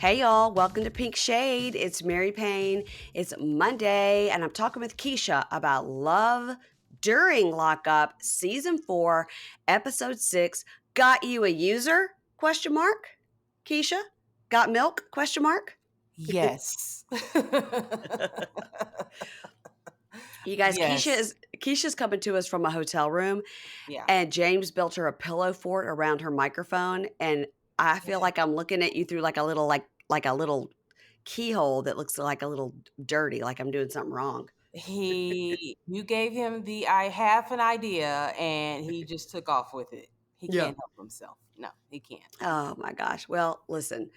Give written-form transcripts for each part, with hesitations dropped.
Hey y'all, welcome to Pink Shade. It's Mary Payne. It's Monday, and I'm talking with Keisha about Love During Lockup, Season 4, Episode 6. Got you a user? Question mark. Keisha? Got milk? Question mark. Yes. You guys, Yes. Keisha's coming to us from a hotel room, Yeah. and James built her a pillow fort around her microphone, and I feel Yeah. like I'm looking at you through like a little keyhole that looks like a little dirty, like I'm doing something wrong. You gave him the I have an idea and he just took off with it. He Yeah. can't help himself. No, he can't. Oh my gosh. Well, listen.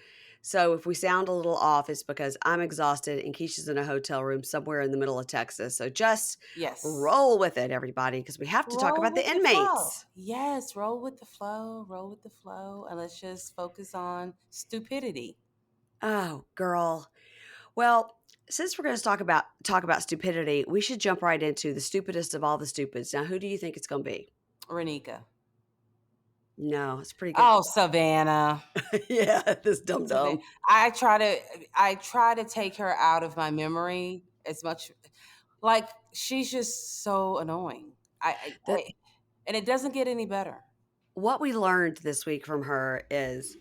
So if we sound a little off, it's because I'm exhausted and Keisha's in a hotel room somewhere in the middle of Texas. So just Yes. roll with it, everybody, because we have to talk Roll about with the the flow. inmates. Yes, roll with the flow, roll with the flow, and let's just focus on stupidity. Oh, girl. Well, since we're going to talk about stupidity, we should jump right into the stupidest of all the stupids. Now, who do you think it's going to be? Raneka. No, it's pretty good. Oh, Savannah. Yeah, this dumb Savannah. dumb. I try to take her out of my memory as much. Like she's just so annoying. The And it doesn't get any better. What we learned this week from her is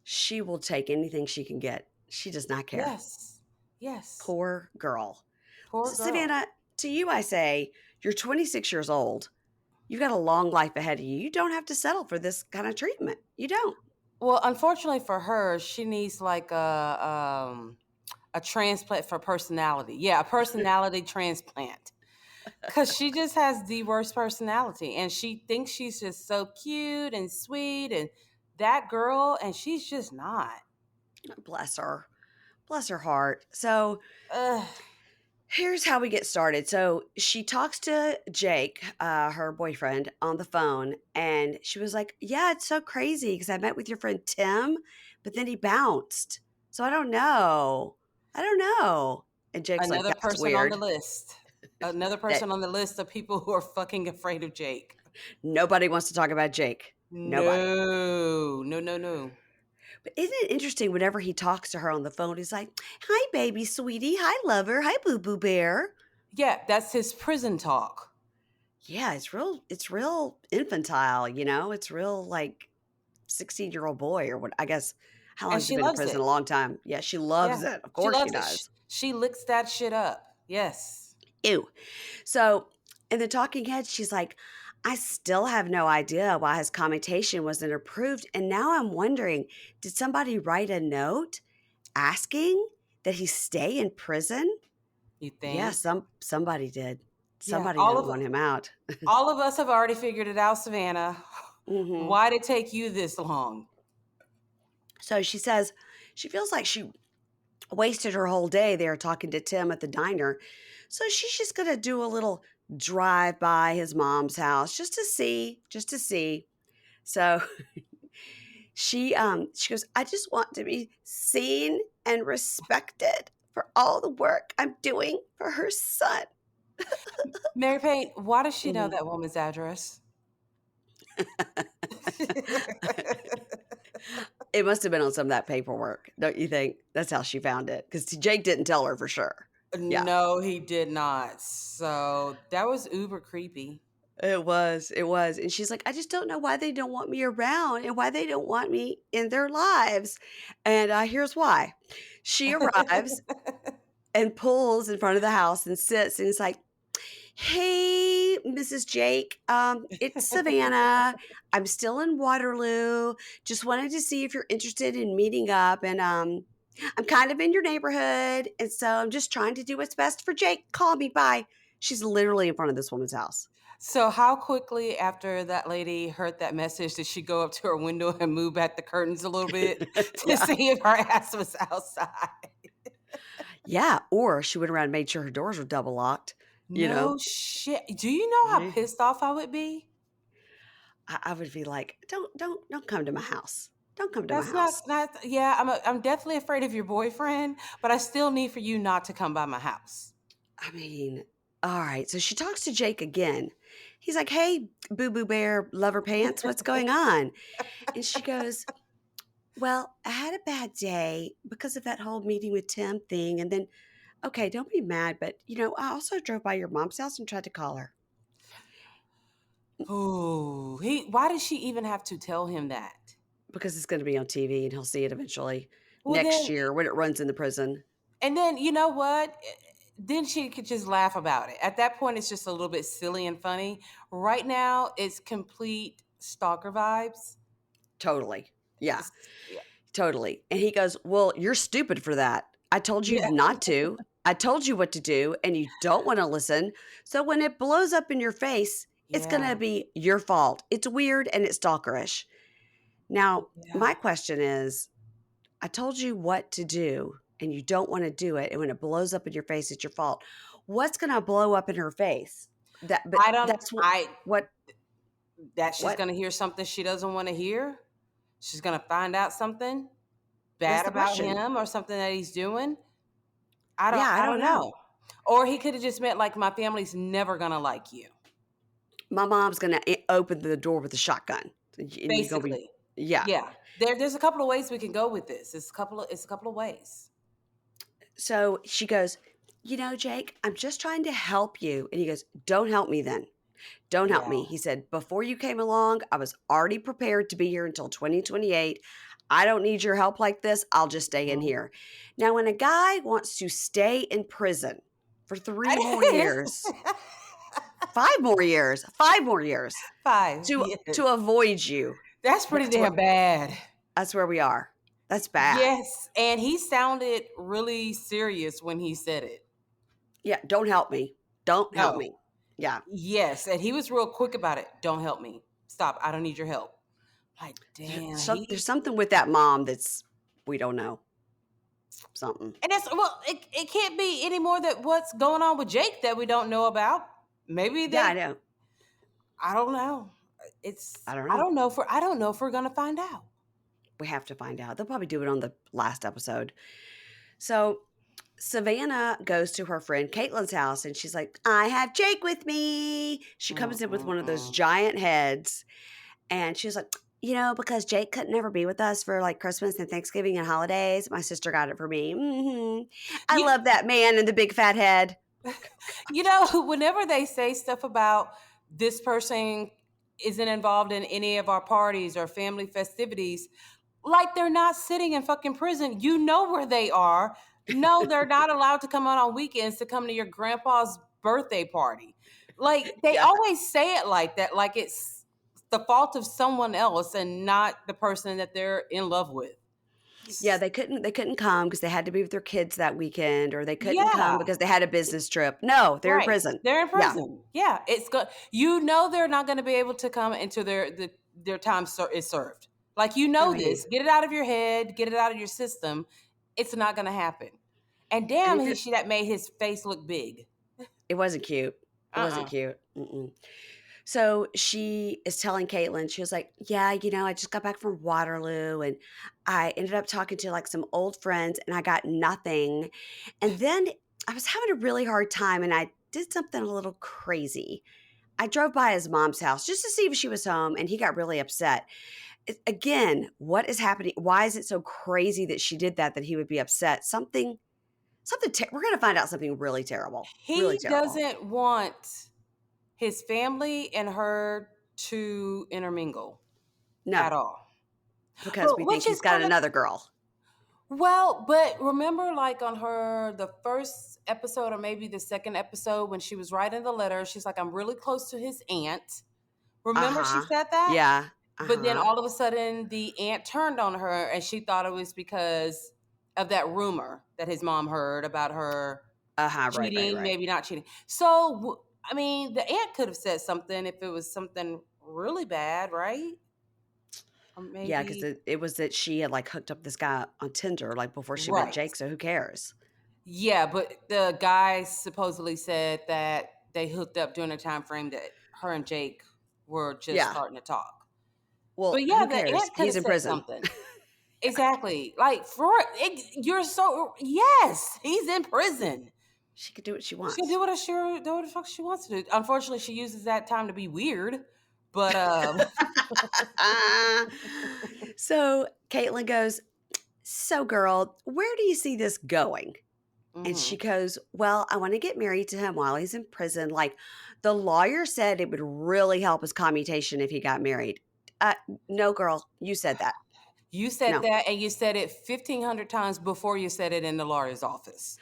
she will take anything she can get. She does not care. Yes. Yes. Poor girl. Poor girl. Savannah, to you I say, you're 26 years old. You've got a long life ahead of you. You don't have to settle for this kind of treatment. You don't. Well, unfortunately for her, she needs like a transplant for personality. Yeah, a personality transplant. Cause she just has the worst personality and she thinks she's just so cute and sweet and that girl, and she's just not. Bless her. Bless her heart. So Ugh. here's how we get started. So she talks to Jake, her boyfriend, on the phone, and she was like, "Yeah, it's so crazy because I met with your friend Tim, but then he bounced. So I don't know. I don't know." And Jake's like, Another "That's person on the weird." list. Another That person on the list of people who are fucking afraid of Jake. nobody wants to talk about Jake. Nobody. No, no, no, no. But isn't it interesting whenever he talks to her on the phone, he's like, "Hi, baby, sweetie. Hi, lover. Hi, boo boo bear." Yeah, that's his prison talk. Yeah, it's real infantile, It's real like 16-year-old boy or what I guess how long And has he she been in loves prison? it. A long time. Yeah, she Yeah, loves it. Of she course she loves it. does. She licks that shit up. Yes. Ew. So in the talking head, she's like, I still have no idea why his commutation wasn't approved. And now I'm wondering, did somebody write a note asking that he stay in prison? You Yeah, think? somebody did. Yeah. Somebody didn't want him out. All of us have already figured it out, Savannah. Hmm. Why did it take you this long? So she says she feels like she wasted her whole day there talking to Tim at the diner. So she's just going to do a little drive by his mom's house just to see. So she goes, "I just want to be seen and respected for all the work I'm doing for her son." Mary Payne, why does she know Mhm. that woman's address? It must have been on some of that paperwork, don't you think? That's how she found it because Jake didn't tell her for sure. Yeah. No, he did not. So that was uber creepy. It was, and she's like, "I just don't know why they don't want me around and why they don't want me in their lives." And, here's why. She arrives and pulls in front of the house and sits, and it's like, "Hey, Mrs. Jake, it's Savannah. I'm still in Waterloo. Just wanted to see if you're interested in meeting up, and, I'm kind of in your neighborhood, and so I'm just trying to do what's best for Jake. Call me, bye." She's literally in front of this woman's house. So how quickly after that lady heard that message did she go up to her window and move back the curtains a little bit to Yeah. see if her ass was outside? Yeah, or she went around and made sure her doors were double locked, you know? No shit. Do you know how Yeah. pissed off I would be? I would be like, "Don't come to my house. Don't come to my That's not house." not yeah, I'm definitely afraid of your boyfriend, but I still need for you not to come by my house. I mean, all right, so she talks to Jake again. He's like, "Hey, Boo Boo Bear Lover Pants, what's going on?" And she goes, Well, I had a bad day because of that whole meeting with Tim thing. And then, okay, don't be mad, but I also drove by your mom's house and tried to call her Oh, why does she even have to tell him that? because it's going to be on TV and he'll see it eventually Well, next then, year when it runs in the prison. and then you know what? Then she could just laugh about it. At that point, it's just a little bit silly and funny. Right now, it's complete stalker vibes. Totally. Yeah, Yeah. totally. And he goes, well, you're stupid for that. I told you Yeah. not to. I told you what to do, and you don't want to listen. So when it blows up in your face, it's going to Yeah. be your fault. It's weird and it's stalkerish. Now, Yeah. my question is, I told you what to do and you don't want to do it. And when it blows up in your face, it's your fault. What's going to blow up in her face? But I don't, that's I, what, that she's what, going to hear something she doesn't want to hear. She's going to find out something that's bad the about question. him or something that he's doing. Yeah, I I don't don't know. know. Or he could have just meant like my family's never going to like you. My mom's going to open the door with a shotgun. And you're going to be, Basically. yeah. Yeah. There's a couple of ways we can go with this. It's a couple of ways. So she goes, Jake, I'm just trying to help you. And he goes, don't help me then. Don't help Yeah. me. He said, before you came along, I was already prepared to be here until 2028. I don't need your help like this. I'll just stay in Mhm. here. Now, when a guy wants to stay in prison for 3 more years, 5 more years, 5 more years Five. to Yes. to avoid you, That's pretty that's what damn bad. that's where we are. That's bad. Yes. And he sounded really serious when he said it. Yeah, don't help me. Don't help No. me. Yeah. Yes. And he was real quick about it. Don't help me. Stop. I don't need your help. Like, damn, There's something with that mom that's we don't know. Something. and it's well, it can't be any more that what's going on with Jake that we don't know about. Maybe Yeah, I they, know. I don't know. I don't know. I don't know if we're gonna find out. We have to find out. They'll probably do it on the last episode. So Savannah goes to her friend Caitlin's house and she's like, I have Jake with me. She comes in with one of those Mm-mm-mm. giant heads and she's like, because Jake couldn't ever be with us for like Christmas and Thanksgiving and holidays, my sister got it for me. I You, love that man and the big fat head. you know, whenever they say stuff about this person isn't involved in any of our parties or family festivities, like they're not sitting in fucking prison. You know where they are. No, they're not allowed to come out on weekends to come to your grandpa's birthday party. Like they Yeah. always say it like that, like it's the fault of someone else and not the person that they're in love with. Yeah, they couldn't come because they had to be with their kids that weekend, or they couldn't come Yeah, because they had a business trip. No, they're in right. prison. They're in Yeah, prison. Yeah, it's good. You know they're not going to be able to come until their time is served. Like you I know mean, this. Get it out of your head. Get it out of your system. It's not going to happen. And damn, if that made his face look big. it wasn't cute. It wasn't Uh-uh. cute. Mm-mm. So she is telling Caitlin, she was like, yeah, I just got back from Waterloo and I ended up talking to like some old friends and I got nothing. And then I was having a really hard time and I did something a little crazy. I drove by his mom's house just to see if she was home and he got really upset. Again, what is happening? Why is it so crazy that she did that he would be upset? We're going to find out something really terrible. Really He terrible. doesn't want his family and her to intermingle at No, all. because But we think which he's is got kind of another girl. well, but remember, like on the first episode or maybe the second episode when she was writing the letter, she's like, I'm really close to his aunt. Remember she Uh-huh. said that? Yeah. But then Uh-huh. all of a sudden the aunt turned on her and she thought it was because of that rumor that his mom heard about her Uh-huh. Right, right, cheating, right. maybe not cheating. So, I mean, the aunt could have said something if it was something really bad, right? Or Yeah, because maybe, it was that she had like hooked up this guy on Tinder like before she met right. Jake, so who cares? Yeah, but the guy supposedly said that they hooked up during a time frame that her and Jake were just Yeah. starting to talk. But Well, yeah, who the cares? aunt could He's have in said prison. something. Exactly. Like for you're so yes, he's in prison. She could do what she She can wants. do what the fuck she wants to do. Unfortunately, she uses that time to be weird. But So Caitlin goes, "So, girl, where do you see this going?" And she Mm-hmm. goes, "Well, I want to get married to him while he's in prison. Like, the lawyer said it would really help his commutation if he got married." Uh, no, girl, you said that. You said No. that, and you said it 1,500 times before you said it in the lawyer's office.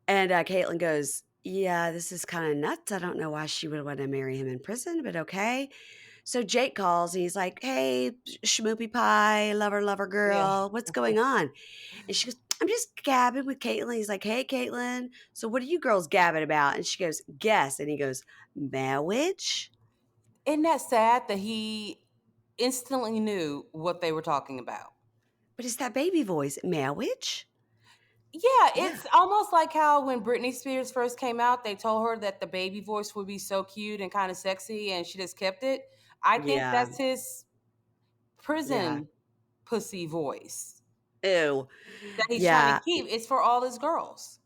And Caitlin goes, "Yeah, this is kind of nuts. I don't know why she would want to marry him in prison, but okay." So Jake calls. And he's like, "Hey, schmoopy pie, lover, Yeah. girl, what's going on?" And she goes, "I'm just gabbing with Caitlin." He's like, "Hey, Caitlin, so what are you girls gabbing about?" And she goes, "Guess." And he goes, "Marriage?" Isn't that sad that he instantly knew what they were talking about? But it's that baby voice, marriage? Yeah, Yeah. it's almost like how when Britney Spears first came out, they told her that the baby voice would be so cute and kind of sexy, and she just kept it. I think Yeah. that's his Yeah. prison pussy voice Ew. that he's trying to Yeah. keep. It's for all his girls.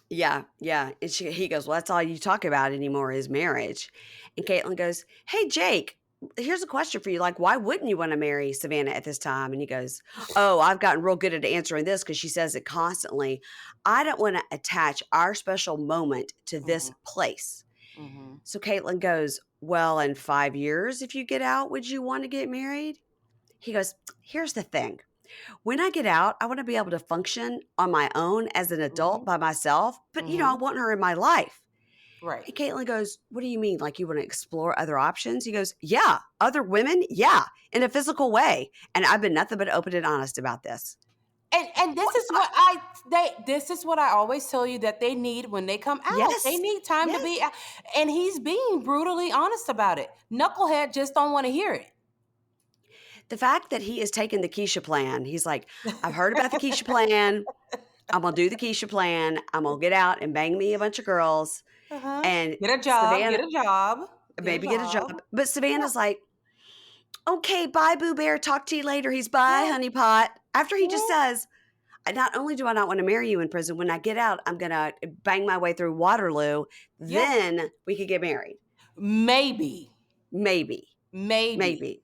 Yeah. Yeah. And he goes, "Well, that's all you talk about anymore is marriage." And Caitlin goes, "Hey, Jake, here's a question for you. Like, why wouldn't you want to marry Savannah at this time?" And he goes, "Oh, I've gotten real good at answering this because she says it constantly. I don't want to attach our special moment to this Hmm. place." Hmm. So Caitlin goes, "Well, in 5 years, if you get out, would you want to get married?" He goes, "Here's the thing. When I get out, I want to be able to function on my own as an adult Hmm. by myself, but I Hmm. want her in my life." Right. And Caitlin goes, "What do you mean? Like you want to explore other options?" He goes, "Yeah, other women, yeah, in a physical way. And I've been nothing but open and honest about this." And this What? is what this is what I always tell you that they need when they come out. They Yes, need time to be yes. out. And he's being brutally honest about it. Knucklehead just don't want to hear it. The fact that he is taking the Keisha plan, he's like, "I've heard about the Keisha plan. I'm gonna do the Keisha plan. I'm gonna get out and bang me a bunch of girls Uh-huh. and Get a job, get Savannah a job, get a maybe get a job." job. But Yeah, Savannah's like, "Okay, bye, Boo Bear. Talk to you later." He's bye, yeah, honey pot. After he just yeah, says, Not only do I not want to marry you in prison, when I get out, I'm gonna bang my way through Waterloo. yeah. Then we could get married. Maybe, Maybe, maybe. maybe.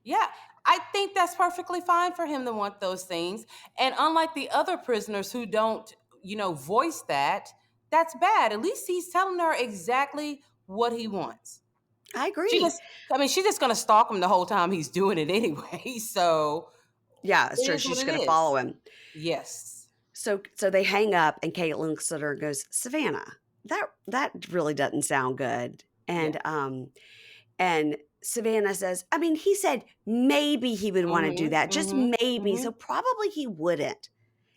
Yeah, I think that's perfectly fine for him to want those things. And unlike the other prisoners who don't, voice that, that's bad. At least he's telling her exactly what he wants. I She agree. just, I mean, she's just going to stalk him the whole time he's doing it anyway. So Yeah, it's it true. is She's what just it gonna is. follow him. Yes. So they hang up, and Caitlin looks at her and goes, "Savannah, that really doesn't sound good." Yeah. And Savannah says, "I mean, he said maybe he would want to do Mm-hmm. that, just Mm-hmm. maybe. Mm-hmm. So probably he wouldn't."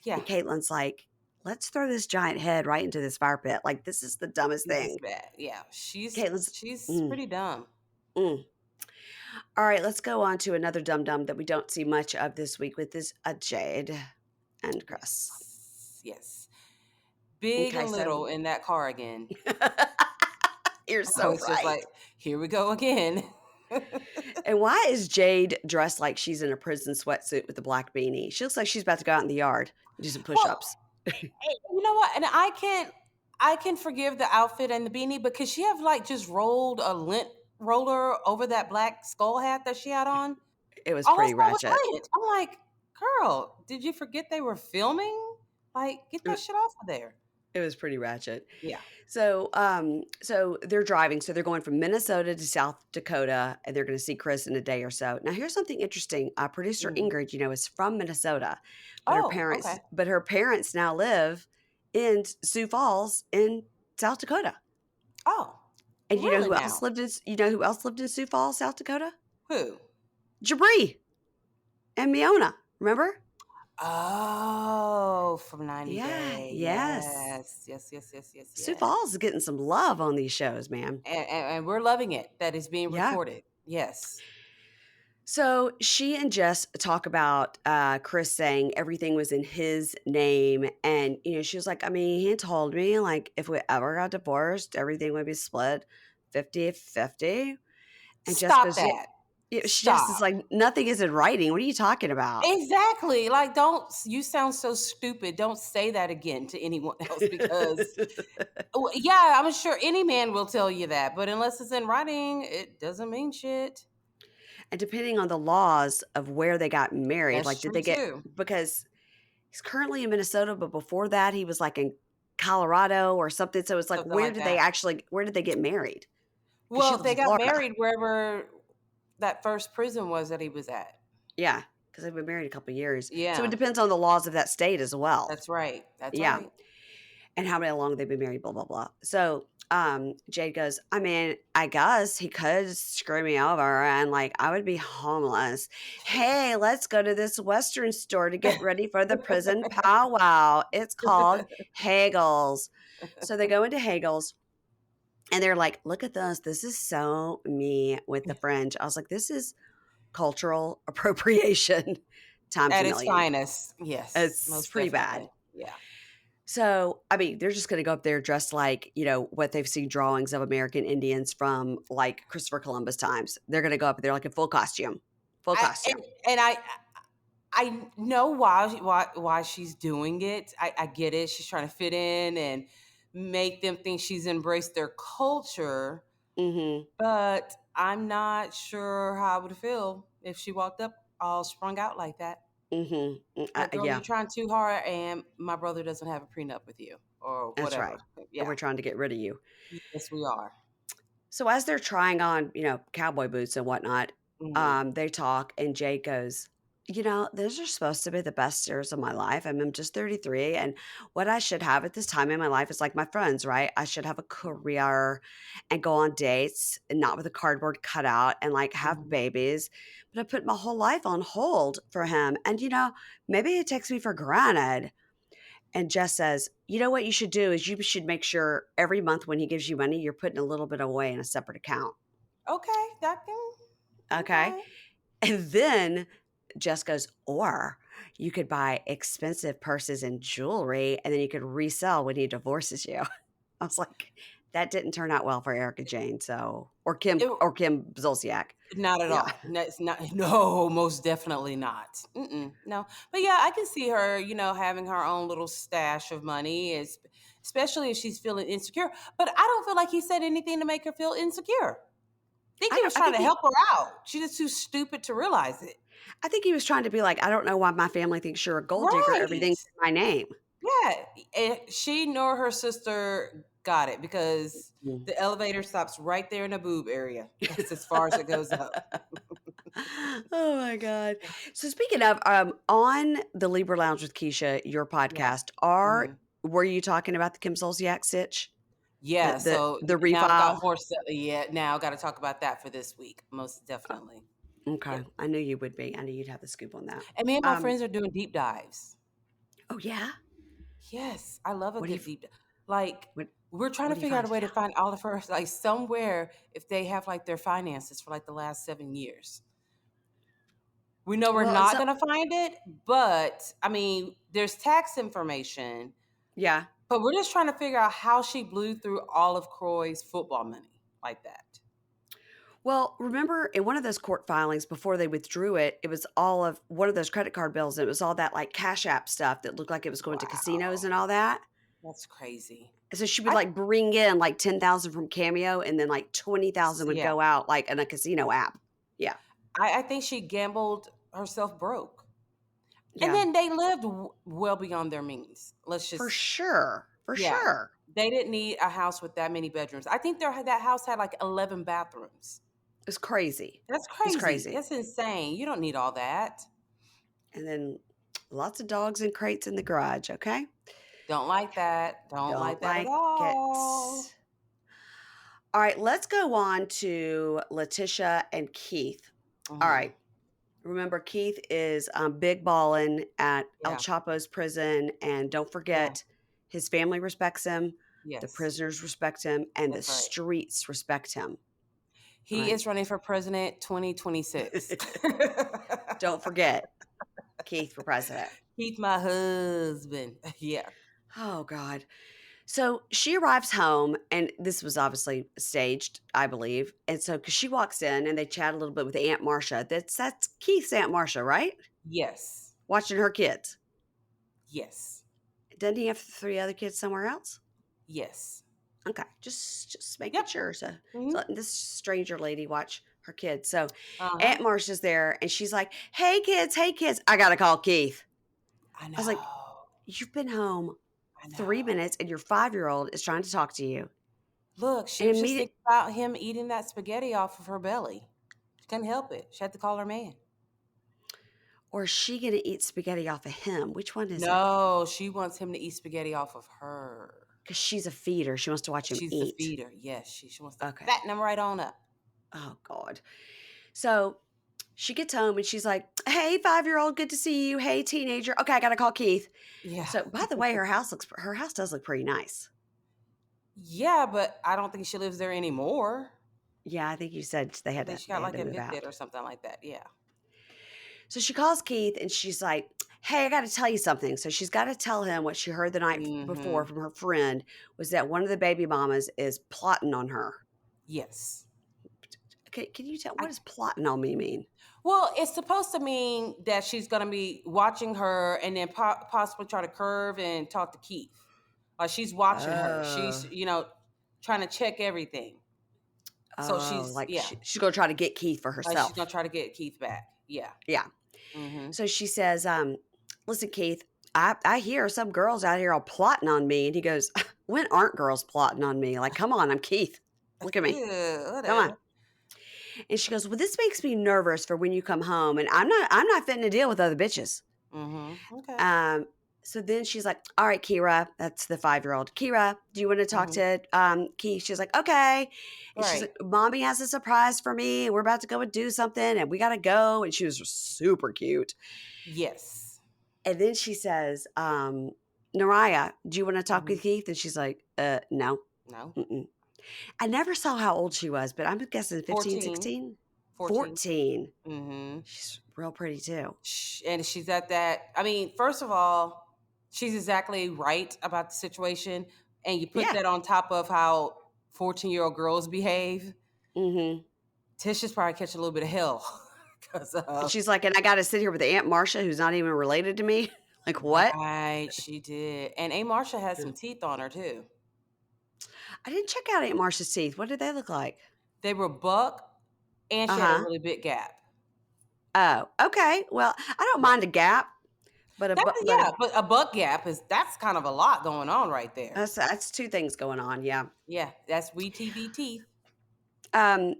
Yeah. And Caitlin's like, "Let's throw this giant head right into this fire pit. Like, this is the dumbest This is thing." bad. Yeah. She's Caitlin's, she's mm, pretty dumb. mm. All right, let's go on to another dum dum that we don't see much of this week with this Jade and Chris. Yes. Yes. Big Okay, and so little in that car again. you're I so was just right. like, here we go again. And why is Jade dressed like she's in a prison sweatsuit with a black beanie? She looks like she's about to go out in the yard and do some push Well, ups. you know what? And I can forgive the outfit and the beanie because she have like just rolled a lint roller over that black skull hat that she had on. It was pretty Almost all with ratchet. lint. I'm like, girl, did you forget they were filming? Like, get that shit off of there. It was pretty ratchet. Yeah. So they're driving. So they're going from Minnesota to South Dakota, and they're going to see Chris in a day or so. Now, here's something interesting. Producer Hmm. Ingrid, is from Minnesota, Oh, okay. but her parents now live in Sioux Falls in South Dakota. Oh, And really now? you know who else lived in Sioux Falls, South Dakota? Who? Jabri and Miona. Remember? Oh, from 90 Yeah. Day. Yes. Yes. Yes, yes, yes, yes, Sioux yes. Falls is getting some love on these shows, man. And we're loving it that it's being Yeah. recorded. Yes. So she and Jess talk about Chris saying everything was in his name. And, she was like, I mean, he told me, like, if we ever got divorced, everything would be split 50-50. And Jess Stop goes, yeah. that. Jess is Stop. like, nothing is in writing. What are you talking about? Exactly. Like, don't, you sound so stupid. Don't say that again to anyone else because, yeah, I'm sure any man will tell you that. But unless it's in writing, it doesn't mean shit. And depending on the laws of where they got married, That's like, did true they get too. because he's currently in Minnesota, but before that, he was, like, in Colorado or something, so it's like, Something like that. where did they get married? Because she Well, lives they in got Florida. married wherever that first prison was that he was at. Yeah, because 'cause they've been married a couple years. So it Yeah, depends on the laws of that state as well. that's right. That's Yeah, right. and how many long they've been married, blah, blah, blah. So, Jade goes, "I mean, I guess he could screw me over and, like, I would be homeless. Hey, let's go to this Western store to get ready for the prison powwow. It's called Hagel's." So they go into Hagel's, and they're like, "Look at this. This is so me with the fringe." I was like, "This is cultural appropriation times a At its million." finest. Yes, It's most pretty bad. definitely. Yeah. So, I mean, they're just gonna go up there dressed like, what they've seen drawings of American Indians from, like, Christopher Columbus times. They're gonna go up there like in full costume. Full I costume. and I know why she's doing it. I get it. She's trying to fit in and make them think she's embraced their culture, Mhm. but I'm not sure how I would feel if she walked up all sprung out like that. Mhm. Like, girl, Yeah, you're trying too hard, and my brother doesn't have a prenup with you, or that's right. whatever. And Yeah, we're trying to get rid of you. yes, we are. So as they're trying on, cowboy boots and whatnot, Hmm. they talk and Jake goes, those are supposed to be the best years of my life. I'm just 33. And what I should have at this time in my life is like my friends, right? I should have a career and go on dates and not with a cardboard cutout and like have Hmm. babies. But I put my whole life on hold for him. And, maybe he takes me for granted. And Jess says, "You know what you should do is you should make sure every month when he gives you money, you're putting a little bit away in a separate account." Okay, that can. Okay. Okay. And then Jess goes, "Or you could buy expensive purses and jewelry and then you could resell when he divorces you." I was like, that didn't turn out well for Erica Jane. So, It, Or Kim Zolciak. Not at Yeah. all. No, it's not. No, most definitely not. No, but yeah, I can see her. Having her own little stash of money is, especially if she's feeling insecure. But I don't feel like he said anything to make her feel insecure. I think I he don't, was trying to help her out. She's just too stupid to realize it. I think he was trying to be like, I don't know why my family thinks you're a gold digger. Right. Everything's in my name. Yeah. And she nor her sister got it because Mm. the elevator stops right there in the boob area. That's as far as it goes up. Oh my god. So speaking of, on the Libra Lounge with Keisha, your Yeah. podcast, Mhm. were you talking about the Kim Zolciak sitch? Yeah, so The now I've got refile? more stuff. Yeah, now I got to talk about that for this week, most definitely. Okay. Yep. I knew you would be. I knew you'd have the scoop on that. And me and my Um, friends are doing deep dives. oh yeah? Yes, I love a What do you good deep dive. Like, what we're trying what to are you figure out a finding way to out? find all of her, like somewhere, if they have like their finances for like the last 7 years. We know we're Well, not going to find it, but I mean, there's tax information, yeah. but we're just trying to figure out how she blew through all of Croy's football money like that. Well, remember in one of those court filings before they withdrew it, it was all of one of those credit card bills, and it was all that like Cash App stuff that looked like it was going to casinos Wow, and all that. that's crazy. And so she would I like bring in like 10,000 from Cameo and then like 20,000 would Yeah. go out like in a casino app. Yeah. I think she gambled herself broke. And Yeah. then they lived well beyond their means. Let's For just, sure. For yeah. sure. They didn't need a house with that many bedrooms. I think that house had like 11 bathrooms. It's crazy. That's It's crazy. crazy. That's insane. You don't need all that. And then lots of dogs and crates in the garage, okay? Don't like that. Don't Don't like that at like it. all. All right, let's go on to LaTisha and Keith. All Hmm. right. Remember, Keith is big ballin' at El Yeah. Chapo's prison, and don't Yeah. forget, his family respects him, the Yes. prisoners respect him, and the That's right. streets respect him. All He right. is running for president 2026. Don't forget Keith for president. He's my husband. Yeah. Oh God. So she arrives home, and this was obviously staged, I believe. And so, because she walks in and they chat a little bit with Aunt Marcia. That's Keith's Aunt Marcia, right? Yes. Watching her kids. Yes. Doesn't he have three other kids somewhere else? Yes. Okay, just making Yep. sure. So Mhm. letting this stranger lady watch her kids. So Uh-huh. Aunt Marcia's there and she's like, hey kids, I gotta call Keith. I I was like, know. you've been home I 3 minutes know. and your 5-year-old is trying to talk to you. Look, she And was just immediately, thinking about him eating that spaghetti off of her belly. She couldn't help it. She had to call her man. or is she gonna eat spaghetti off of him? Which one is it? No, she wants him to eat spaghetti off of her. Because she's a feeder. She wants to watch him She's the eat. feeder. Yes, she wants to Okay. fatten him right on up. Oh God. So she gets home and she's like, hey, 5-year-old, good to see you. Hey, teenager. Okay, I gotta call Keith. Yeah. So by the way, her house does look pretty nice. Yeah, but I don't think she lives there anymore. Yeah, I think you said I think she they got had like to move evicted out. or something like that. Yeah. So she calls Keith and she's like, hey, I got to tell you something. So she's got to tell him what she heard the night before Mm-hmm. from her friend was that one of the baby mamas is plotting on her. Yes. Okay, can you tell I what does plotting on me mean? Well, it's supposed to mean that she's going to be watching her and then possibly try to curve and talk to Keith. Like she's watching her. She's, Oh, trying to check everything. So like yeah, she's going to try to get Keith for like she's going herself. to try to get Keith back. Yeah. Yeah. Mm-hmm. So she says, listen, Keith, I hear some girls out here all plotting on me. And he goes, when aren't girls plotting on me? Like, come on, I'm Keith. Look at me. Yeah, Come on. whatever. And she goes, well, this makes me nervous for when you come home. And I'm not fitting to deal with other bitches. Mm-hmm. Okay. Um, so then she's like, all right, Kira, that's the 5-year-old. Kira, do you want to talk Mm-hmm. to Keith? She's like, okay. And she's Right. like, mommy has a surprise for me. And we're about to go and do something and we got to go. And she was super cute. Yes. And then she says, Naraya, do you want to talk Mm-hmm. with Keith? And she's like, no. No. Mm-mm. I never saw how old she was, but I'm guessing 15, 14. 16, 14. 14. Mm-hmm. She's real pretty too. And she's at that. I mean, first of all, she's exactly right about the situation. And you put Yeah. that on top of how 14-year-old girls behave. Mm-hmm. Tisha's probably catching a little bit of hell. Because, And she's like, and I got to sit here with Aunt Marcia, who's not even related to me. Like, what? right, she did. And A. Marsha has Yeah. some teeth on her, too. I didn't check out Aunt Marcia's teeth. What did they look like? They were buck, and Uh she had a huh. really big gap. Oh, okay. Well, I don't Yeah. mind a gap, but Yeah, but a buck gap that's kind of a lot going on right there. that's two things going on. Yeah. Yeah, that's WeTV teeth. Um,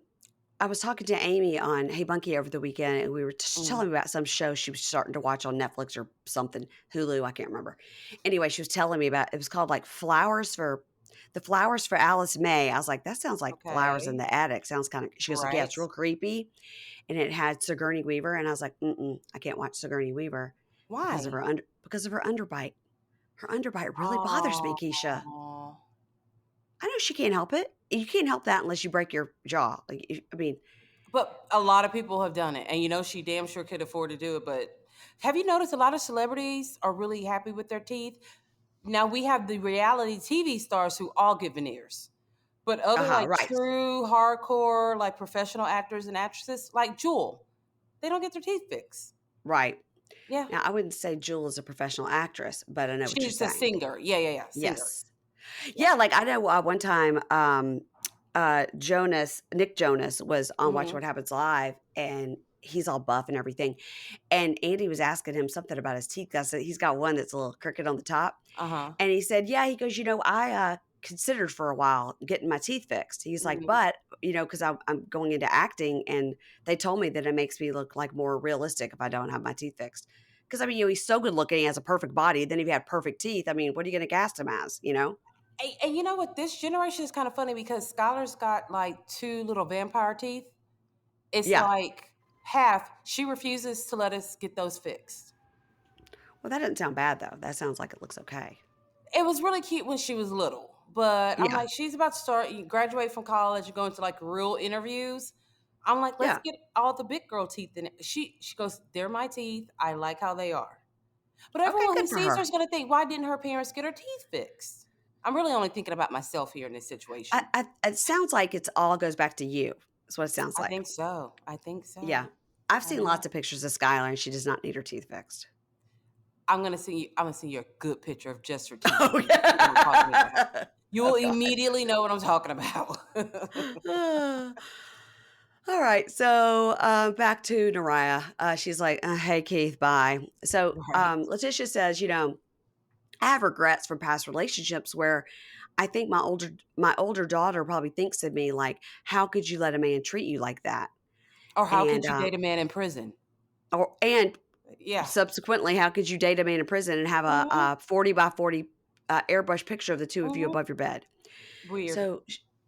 I was talking to Amy on Hey Bunky over the weekend, and we were Mm, telling me about some show she was starting to watch on Netflix or something, Hulu, I can't remember. Anyway, she was telling me about it was called like Flowers for Alice May. I was like, that sounds like Flowers in okay. the Attic. Sounds kind of. She goes like, yeah, Right. it's real creepy, and it had Sigourney Weaver, and I was like, I can't watch Sigourney Weaver Why? because of her underbite. Her underbite really bothers me, Keisha. Oh. I know she can't help it. You can't help that unless you break your jaw. I mean, But a lot of people have done it, and she damn sure could afford to do it. But have you noticed a lot of celebrities are really happy with their teeth? Now we have the reality TV stars who all get veneers. But other like right, true hardcore like professional actors and actresses like Jewel, they don't get their teeth fixed. right. Yeah. Now, I wouldn't say Jewel is a professional actress, but I know what you're She's a saying. singer. Yeah, singer. Yes. Yeah. Yeah, like I know one time Nick Jonas was on Watch Mhm. What Happens Live and he's all buff and everything. And Andy was asking him something about his teeth. I said he's got one that's a little crooked on the top. Uh-huh. And he said, yeah, he goes, I considered for a while getting my teeth fixed. He's like, Mhm. but, because I'm going into acting and they told me that it makes me look like more realistic if I don't have my teeth fixed. Because I mean, he's so good looking, he has a perfect body. Then if he had perfect teeth, I mean, what are you going to cast him as? And you know what? This generation is kind of funny because Skylar's got like two little vampire teeth. It's Yeah. like half. She refuses to let us get those fixed. Well, that doesn't sound bad though. That sounds like it looks okay. It was really cute when she was little, but I'm Yeah. like, she's about to graduate from college, going to like real interviews. I'm like, let's Yeah. get all the big girl teeth in it. She goes, they're my teeth. I like how they are. But Okay, everyone who good for sees her her. is going to think, why didn't her parents get her teeth fixed? I'm really only thinking about myself here in this situation. It sounds like it's all goes back to you. That's what it sounds I like. think so. I think Yeah. so. I've I seen know. lots of pictures of Skylar and she does not need her teeth fixed. I'm gonna send you a good picture of just her teeth. Oh, So you know what I'm talking about. yeah. You Oh, will God. immediately know what I'm talking about. All right, so, back to Naraya. She's like, "Hey, Keith, bye." So, Right. LaTisha says, "I have regrets from past relationships where I think my older daughter probably thinks of me like, 'How could you let a man treat you like that?'" Or how And, could you date a man in prison? and Yeah. subsequently, how could you date a man in prison and have a, Mhm. 40 by 40, airbrush picture of the 2 of you Mhm. above your bed? Weird. So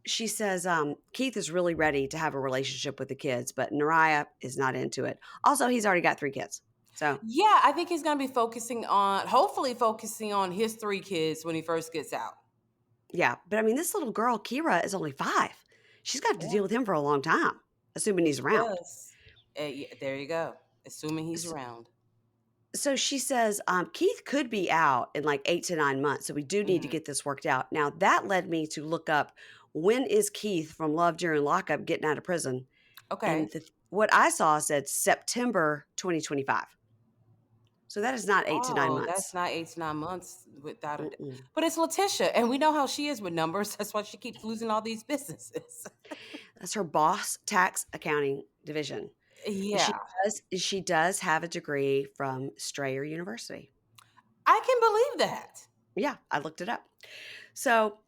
she says, Keith is really ready to have a relationship with the kids, but Nariah is not into it. Also, he's already got 3 kids. So, Yeah, I think he's gonna be focusing on hopefully focusing on his 3 kids when he first gets out. yeah. But I mean, this little girl, Kira, is only 5. She's got to Yeah, deal with him for a long time, assuming yeah, he's she around. does. Yeah, there you go. Assuming he's S- around. So she says, Keith could be out in like 8 to 9 months. So we do need to Mhm. get this worked out. Now, that led me to look up when is Keith from Love During Lockup getting out of prison? And Okay. what I saw said September 2025. So that is not 8 to 9 Oh, that's months. not 8 to 9 months without a d Mm-mm. but it's LaTisha, and we know how she is with numbers. That's why she keeps losing all these businesses. That's her boss tax accounting division. And Yeah, she does have a degree from Strayer University. I can believe that. Yeah, I looked it up. So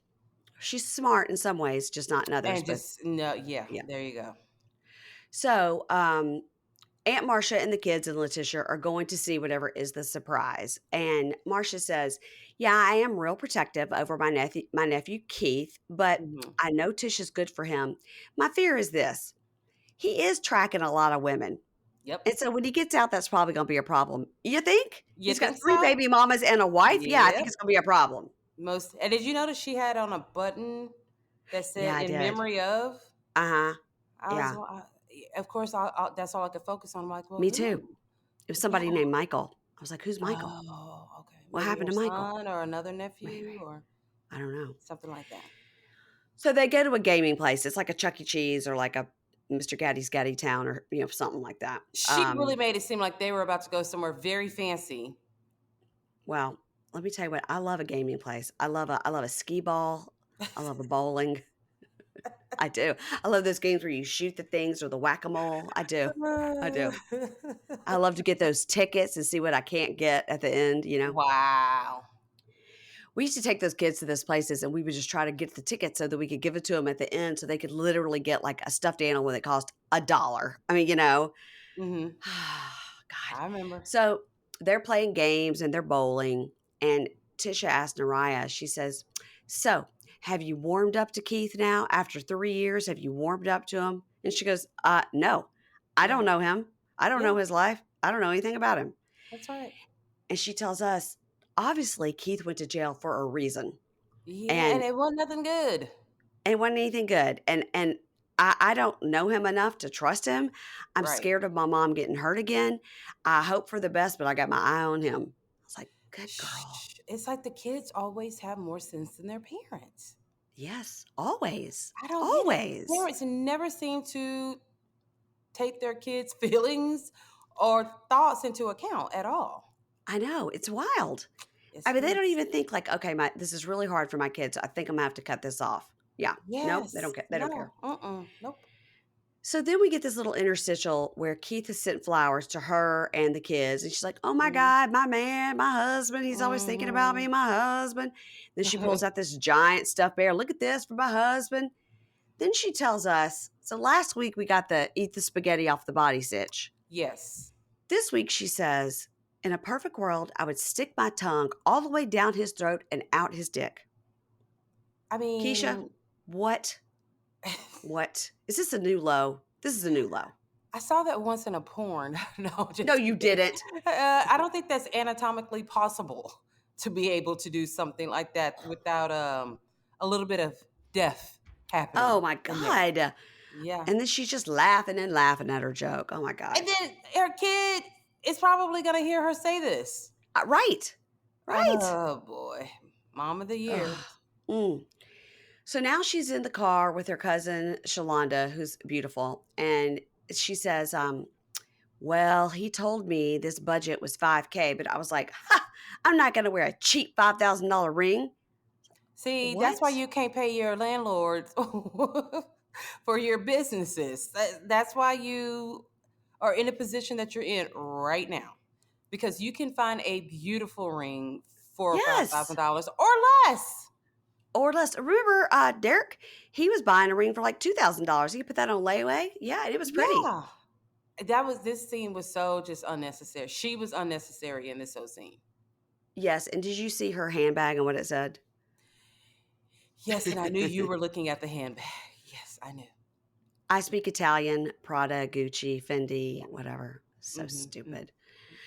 she's smart in some ways, just not in others, And but just no, yeah, yeah. there you go. So Aunt Marcia and the kids and Letitia are going to see whatever is the surprise. And Marcia says, "Yeah, I am real protective over my nephew Keith, but Mhm. I know Tisha's good for him. My fear is this. He is tracking a lot of women. Yep. And so when he gets out, that's probably gonna be a problem. You think? You He's got think 3 so? baby mamas and a wife? Yeah, I think Yep. it's gonna be a problem." Most and did you notice she had on a button that Yeah, said I "In did. memory of"? Uh-huh. I was Yeah. li of course, that's all I could focus on. I'm like, "Well, Me too. who?" It was Yeah. somebody named Michael. I was like, "Who's Michael? Oh, okay. What Maybe happened her to Michael?" son or another Maybe. nephew or I don't know. something like that. So they go to a gaming place. It's like a Chuck E. Cheese or like a Mr. Gaddy's Gaddy Town or, something like that. She really made it seem like they were about to go somewhere very fancy. Well, let me tell you what, I love a gaming place. I love a skee ball. I love a bowling. I do. I love those games where you shoot the things or the whack-a-mole. I do. I do. I love to get those tickets and see what I can't get at the end. Wow. We used to take those kids to those places, and we would just try to get the tickets so that we could give it to them at the end so they could literally get, like, a stuffed animal that cost $1. I mean, Mhm. God. I remember. So, they're playing games and they're bowling, and Tisha asked Nariah, she says, "So, have you warmed up to Keith now after 3 years? Have you warmed up to him?" And she goes, no. I Yeah. don't know him. I don't Yeah, know his life. I don't know anything about him." that's right. And she tells us, "Obviously, Keith went to jail for a reason, Yeah, and and it wasn't nothing good. it wasn't anything good, and I don't know him enough to trust him. I'm Right. scared of my mom getting hurt again. I hope for the best, but I got my eye on him." I was like, "Good girl." It's like the kids always have more sense than their parents. Yes, always, I don't get it. always. Parents never seem to take their kids' feelings or thoughts into account at all. I know, it's wild. It's I mean, they don't crazy. even think like, "Okay, my this is really hard for my kids. I think I'm gonna have to cut this off." Yeah. Nope, they don't Yes. care. They don't care. No. Mm-mm. Nope. So then we get this little interstitial where Keith has sent flowers to her and the kids, and she's like, "Oh my Mhm. God, my man, my husband, he's always thinking about me, Mhm. my husband." Then she pulls out this giant stuffed bear. "Look at this for my husband." Then she tells us, so last week we got the eat the spaghetti off the body stitch. Yes. This week she says, "In a perfect world, I would stick my tongue all the way down his throat and out his dick." I Keisha, mean, what? What? Is this a new low? This is a new low. I saw that once in a porn. No, No, just you kidding. didn't. I don't think that's anatomically possible to be able to do something like that without a little bit of death Oh happening my in there. God. Yeah. And then she's just laughing and laughing at her joke. Oh my And God. then her kid is probably gonna hear her say this. Right. Right. Oh boy. Mom of the year. Ugh. Mm. So now she's in the car with her cousin Shalonda, who's beautiful. And she says, "Well, he told me this budget was 5K, but I was like, ha, I'm not going to wear a cheap $5,000 ring." See, that's why What? you can't pay your landlord. for your businesses. That's why you are in a position that you're in right now, because you can find a beautiful ring for five thousand Yes. dollars or less. Or less. Remember, Derek? He was buying a ring for like $2,000. He put that on layaway. Yeah, and it was pretty. Yeah, this scene was so just unnecessary. She was unnecessary in this whole scene. Yes, and did you see her handbag and what it said? Yes, and I knew you were looking at the handbag. Yes, I knew. I speak Italian, Prada, Gucci, Fendi, whatever. So Mm-hmm. stupid.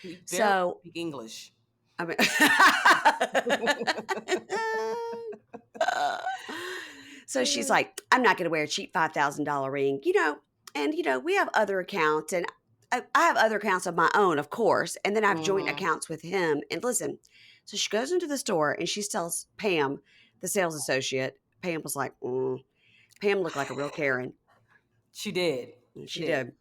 We barely So, speak English. I mean, so she's like, I'm not going to wear a cheap $5,000 ring, and we have other accounts, and I have other accounts of my own, of course, and then I have joint Mm-hmm. accounts with him. And listen, so she goes into the store and she tells Pam, the sales associate. Pam was like, Pam looked like a real Karen. She did. And She she did. did.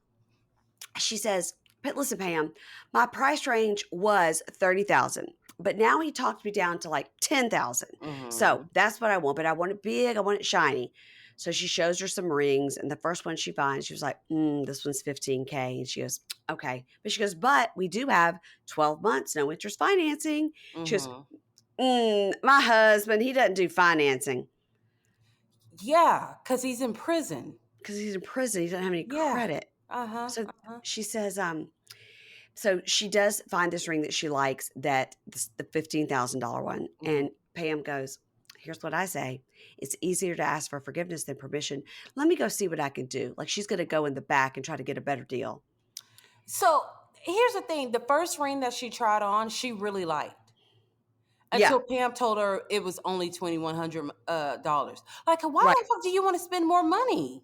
She says, but listen, Pam, my price range was 30,000, but now he talked me down to like 10,000. So Mm-hmm. that's what I want, but I want it big. I want it shiny. So she shows her some rings, and the first one she finds, she was like, this one's 15K. And she goes, okay. But she goes, but we do have 12 months, no interest financing. She goes, Mm-hmm. my husband, he doesn't do financing Yeah, because he's in prison. because he's in prison. He doesn't have any Yeah. credit. Uh-huh. So Uh-huh. she says, so she does find this ring that she likes, the $15,000 one. Mm-hmm. And Pam goes, here's what I say. It's easier to ask for forgiveness than permission. Let me go see what I can do. Like she's going to go in the back and try to get a better deal. So here's the thing: the first ring that she tried on, she really liked. Yeah, Until Pam told her it was only $2,100. Like, why the right. fuck do you want to spend more money?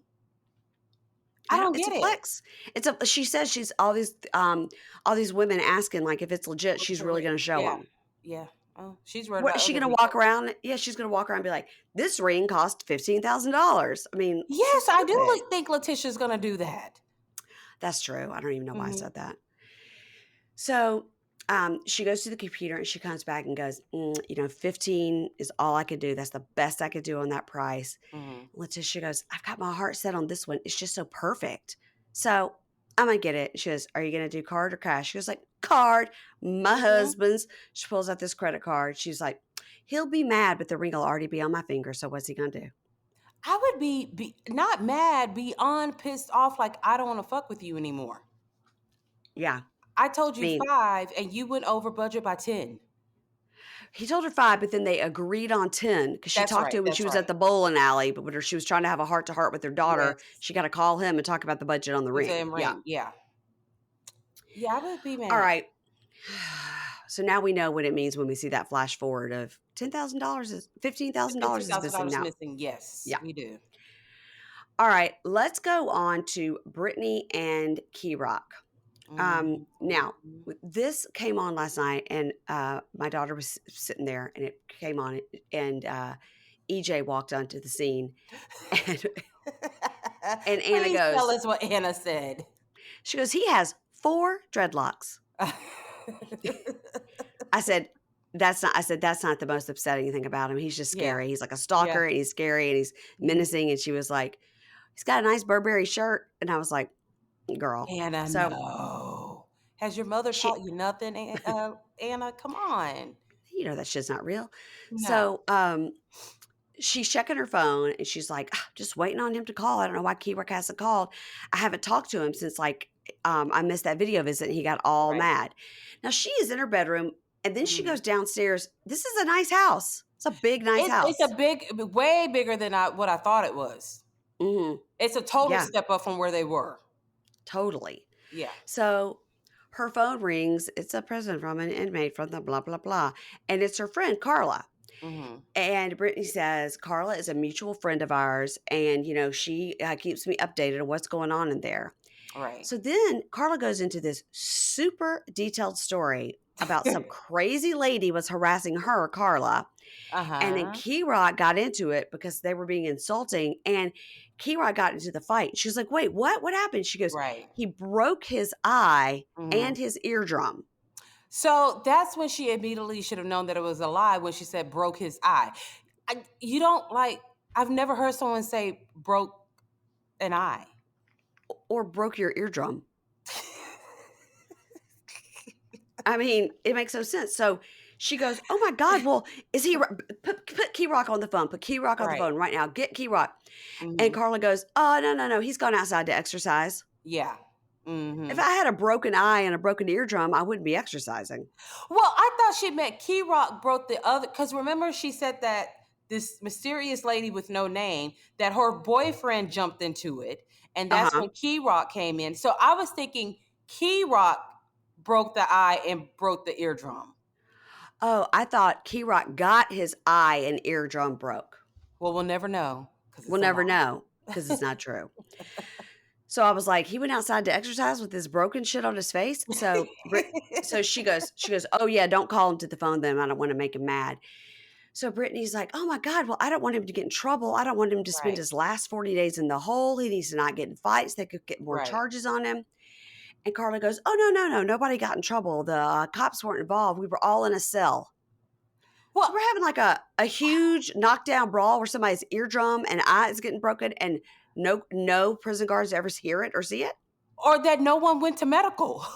I don't It's a get it. flex. She says she's all these women asking like if it's legit, she's really going to show Yeah, them. yeah. Oh, she's worried What about is she other going to people. walk around? Yeah, she's going to walk around and be like, this ring cost $15,000. I mean, so Yes, I do stupid. think LaTisha's gonna do that. That's true. I don't even know why I Mm-hmm. said that. So she goes to the computer and she comes back and goes, 15 is all I could do. That's the best I could do on that price. Mm-hmm. Letitia goes, I've got my heart set on this one. It's just so perfect. So I'm going to get it. She goes, are you going to do card or cash? She goes like, card, my Mm-hmm. husband's. She pulls out this credit card. She's like, he'll be mad, but the ring will already be on my finger. So what's he going to do? I would be not mad, beyond pissed off. Like, I don't want to fuck with you anymore. Yeah. I told I you mean, 5, and you went over budget by 10. he told her 5, but then they agreed on 10 because she That's talked right. to him when she That's was at right. the bowling alley. But when she was trying to have a heart to heart with her daughter, Yes. she got to call him and talk about the budget on the The ring. same Yeah. ring. Yeah. Yeah, I would be All mad. right. So now we know what it means when we see that flash forward of $10,000 is $15,000 is missing $15,000 now. missing. Yes, Yeah. we do. All right. Let's go on to Britney and Kerok. Now, Mhm. this came on last night, and my daughter was sitting there, and it came on, and EJ walked onto the scene, and and Anna Please tell goes, us what Anna said. she goes, he has 4 dreadlocks. I said, that's not the most upsetting thing about him. He's just Yeah, scary. He's like a yeah. stalker and he's scary and he's Mhm. menacing. And she was like, he's got a nice Burberry shirt. And I was like, girl. Anna, So no. Has your mother she, taught you nothing, Anna? Come on. that shit's not real. No. So she's checking her phone and she's like, just waiting on him to call. I don't know why Keywork hasn't called. I haven't talked to him since like I missed that video visit and he got all Right. mad. Now she is in her bedroom and then she Mhm. goes downstairs. This is a nice house. It's a big, nice It's a house. way bigger than what I thought it was. Hmm. It's a total Yeah, step up from where they were. totally. Yeah. So her phone rings. It's a present from an inmate from the blah, blah, blah. And it's her friend, Carla. Mm-hmm. And Brittany says, Carla is a mutual friend of ours. And, she keeps me updated on what's going on in there. Right. So then Carla goes into this super detailed story about some crazy lady was harassing her, Carla. And then Uh-huh. Kerok got into it because they were being insulting. And Kerok got into the fight. She was like, wait, what? What happened? She goes, Right. he broke his eye Mm-hmm. and his eardrum. So that's when she immediately should have known that it was a lie when she said broke his eye. You don't like, I've never heard someone say broke. an eye. or broke your eardrum. I mean, it makes no sense. So she goes, "Oh my God, well, is he put Kerok on the phone? Put Kerok on the Right. phone right now. Get Kerok." And Mm-hmm. Carla goes, "Oh, no, no, no. He's gone outside to exercise. Yeah. If Mm-hmm. I had a broken eye and a broken eardrum, I wouldn't be exercising." Well, I thought she meant Kerok broke the other, because remember she said that this mysterious lady with no name, that her boyfriend jumped into it, and that's Uh-huh. when Kerok came in. So I was thinking Kerok broke the eye and broke the eardrum. Oh, I thought Kerok got his eye and eardrum broke. Well, we'll never know because We'll it's a never know lie. because it's not true. So I was like, he went outside to exercise with this broken shit on his face. So she goes, "Oh yeah, don't call him to the phone then. I don't want to make him mad." So Brittany's like, "Oh my God, well, I don't want him to get in trouble. I don't want him to spend Right, his last 40 days in the hole. He needs to not get in fights. They could get more right. charges on him." And Carla goes, "Oh, no, no, no. Nobody got in trouble. The cops weren't involved. We were all in a cell." So Well, we're having like a huge knockdown brawl where somebody's eardrum and eye is getting broken, and no prison guards ever hear it or see it, or that no one went to medical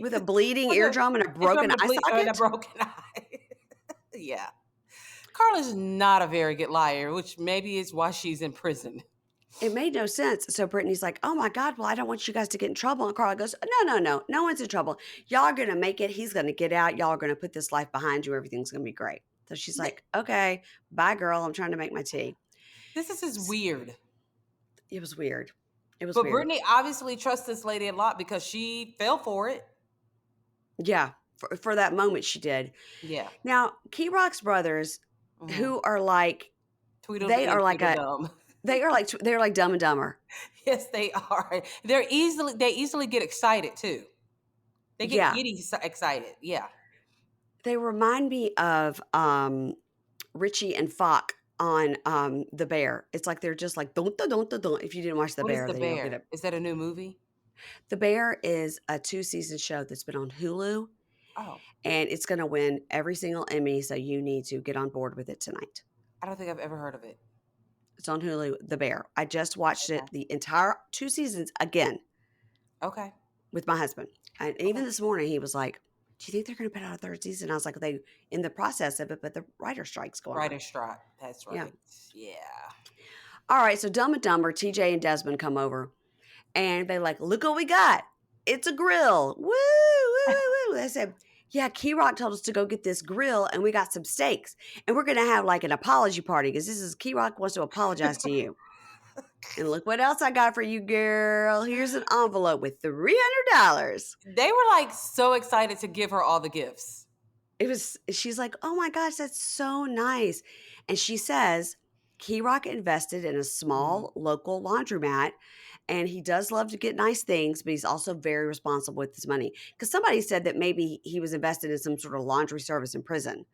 with a bleeding for the eardrum and a if I'm broken the eye bleed and a socket. broken eye. Yeah. Carla's not a very good liar, which maybe is why she's in prison. It made no sense. So Brittany's like, "Oh my God, well, I don't want you guys to get in trouble." And Carla goes, "No, no, no. No one's in trouble. Y'all are going to make it. He's going to get out. Y'all are going to put this life behind you. Everything's going to be great." So she's Th- like, "Okay, bye, girl. I'm trying to make my tea." This is just S- weird. It was weird. It was But weird. Brittany obviously trusts this lady a lot because she fell for it. Yeah. For that moment, she did. Yeah. Now, Key Rock's brothers, Hmm. who are like, they Tweedledee are and like a, Tweedledum. they're like Dumb and Dumber. Yes, they are. They easily get excited too. They get Yeah. giddy excited. Yeah. They remind me of Richie and Fock on The Bear. It's like they're just like don't don't don't. If you didn't watch The What is Bear, The then you'll get Bear? it. Is that a new movie? The Bear is a 2-season show that's been on Hulu, Oh, and it's going to win every single Emmy. So you need to get on board with it tonight. I don't think I've ever heard of it. It's on Hulu. The Bear. I just watched Okay. it the entire 2 seasons again Okay. with my husband, and even Okay. this morning he was like, "Do you think they're going to put out a third season?" I was like, "They in the process of it, but the writer strike's going on." Writer strike. That's Yeah. right. Yeah. All right. So Dumb and Dumber, TJ and Desmond come over. And they like, "Look what we got. It's a grill. Woo, woo, woo, woo." They said, "Yeah, Key Rock told us to go get this grill and we got some steaks. And we're going to have like an apology party because this is Key Rock wants to apologize to you. And look what else I got for you, girl. Here's an envelope with $300." They were like so excited to give her all the gifts. She's like, "Oh my gosh, that's so nice." And she says, Key Rock invested in a Hmm. small local laundromat, and he does love to get nice things, but he's also very responsible with his money. Because somebody said that maybe he was invested in some sort of laundry service in prison,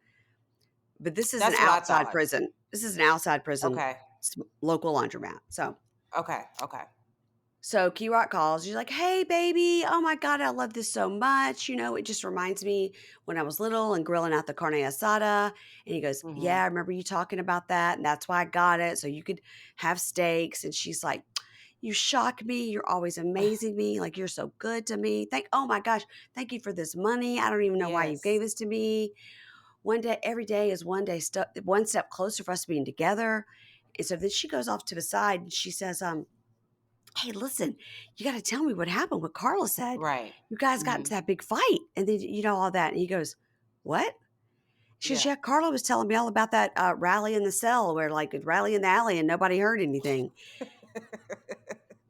but this is an That's what I outside thought. prison. This is an outside prison Okay. local laundromat. Okay. Okay. So Key Rock calls. She's like, "Hey, baby. Oh my God, I love this so much. It just reminds me when I was little and grilling out the carne asada." And he goes, Hmm. "Yeah, I remember you talking about that. And that's why I got it. So you could have steaks." And she's like, "You shock me. You're always amazing me. Like, you're so good to me. Oh my gosh, thank you for this money. I don't even know why you gave Yes. this to me. One day, every day is one step closer for us being together." And so then she goes off to the side and she says, "Hey, listen, you got to tell me what happened. What Carla said. Right. You guys got Hmm. into that big fight, and then all that." And he goes, "What?" She goes, Yeah. "Yeah, Carla was telling me all about that rally in the cell, where like a rally in the alley, and nobody heard anything."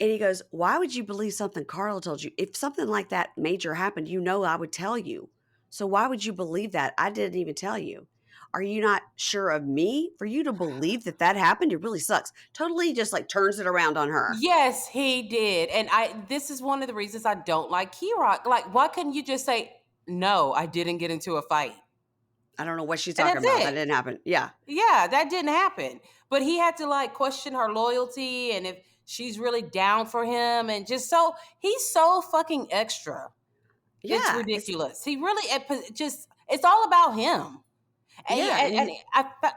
And he goes, "Why would you believe something Carla told you? If something like that major happened, I would tell you. So why would you believe that? I didn't even tell you. Are you not sure of me? For you to believe that that happened, it really sucks." Totally just like turns it around on her. Yes, he did. And this is one of the reasons I don't like Kerok. Like, why couldn't you just say, no, I didn't get into a fight? I don't know what she's And talking that's about. That it. didn't happen. Yeah. Yeah, that didn't happen. But he had to like question her loyalty and if she's really down for him, and just so he's so fucking extra. It's Yeah. ridiculous. He really just it's all about him. Yeah, and And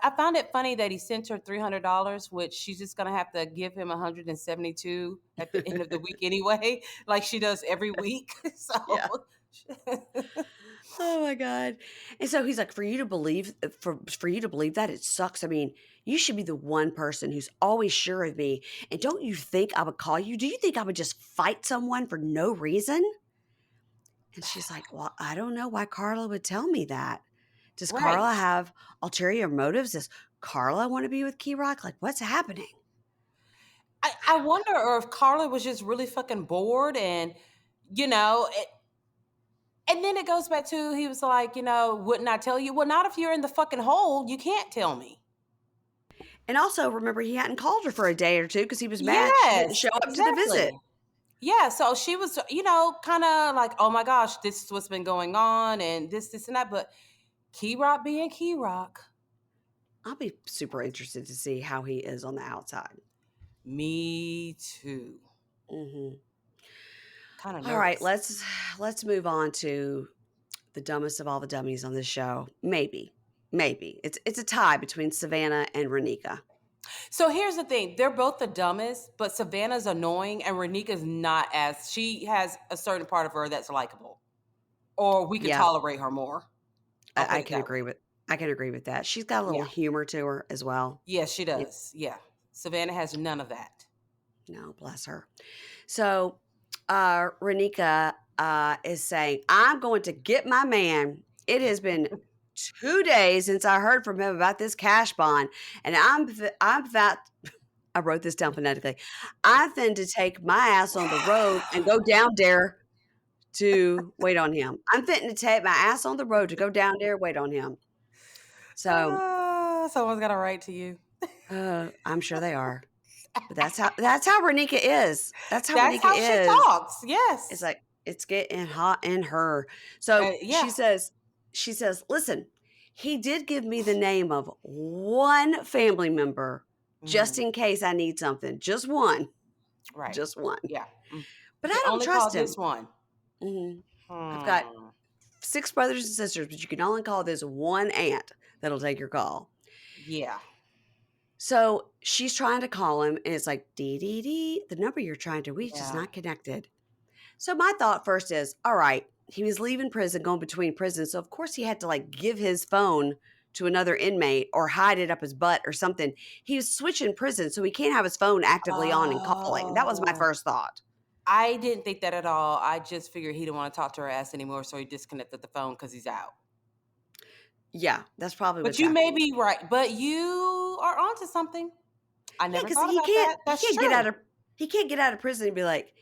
I found it funny that he sent her $300, which she's just gonna have to give him 172 at the end of the week anyway, like she does every week. So yeah. Oh my god. And so he's like, for you to believe that, it sucks. I mean, you should be the one person who's always sure of me. And don't you think I would call you? Do you think I would just fight someone for no reason? And she's like, well, I don't know why Carla would tell me that. Does Carla Right. have ulterior motives? Does Carla want to be with Kerok? Like, what's happening? I wonder or if Carla was just really fucking bored and you know, and then it goes back to he was like, wouldn't I tell you? Well, not if you're in the fucking hole. You can't tell me. And also, remember, he hadn't called her for a day or two because he was mad she didn't Yes, show up to the visit. exactly. Yeah, so she was, kind of like, oh my gosh, this is what's been going on and this, and that. But Key Rock being Key Rock, I'll be super interested to see how he is on the outside. me too. Hmm. Kind of All right, nervous. let's move on to the dumbest of all the dummies on this show. Maybe it's a tie between Savannah and Raneka. So here's the thing: they're both the dumbest, but Savannah's annoying, and Renika's not as. She has a certain part of her that's likable, or we could Yeah, tolerate her more. I'll put I it can that way. agree with I can agree with that. She's got a little Yeah. humor to her as well. Yes, she Yeah, does. Yeah. Savannah has none of that. no, bless her. So, Raneka is saying, "I'm going to get my man. It has been 2 days since I heard from him about this cash bond, and I'm that." I wrote this down phonetically. I then to take my ass on the road and go down there to wait on him. I'm fitting to take my ass on the road to go down there, wait on him. So, Someone's got to write to you. I'm sure they are. But that's how Renika is. That's how That's Renika how she is. talks. It's Yes. like it's getting hot in her. So Yeah. she says, listen, he did give me the name of one family member just Mhm. in case I need something. Just one. Right. Just one. Yeah. Mm. But He I don't only trust called him. this one. Mhm. I've got Hmm. 6 brothers and sisters, but you can only call this one aunt that'll take your call. Yeah. So she's trying to call him, and it's like, dee, dee, dee. The number you're trying to reach is Yeah. not connected. So my thought first is, all right, he was leaving prison, going between prisons. So of course he had to like give his phone to another inmate or hide it up his butt or something. He was switching prison, so he can't have his phone actively on and calling. That was my Oh. first thought. I didn't think that at all. I just figured he didn't want to talk to her ass anymore, so he disconnected the phone because he's out. Yeah, that's probably But what's you may happening. be right. But you are onto something. I Yeah, never because thought about that. he That's can't get out true. of he can't get out of prison and be like,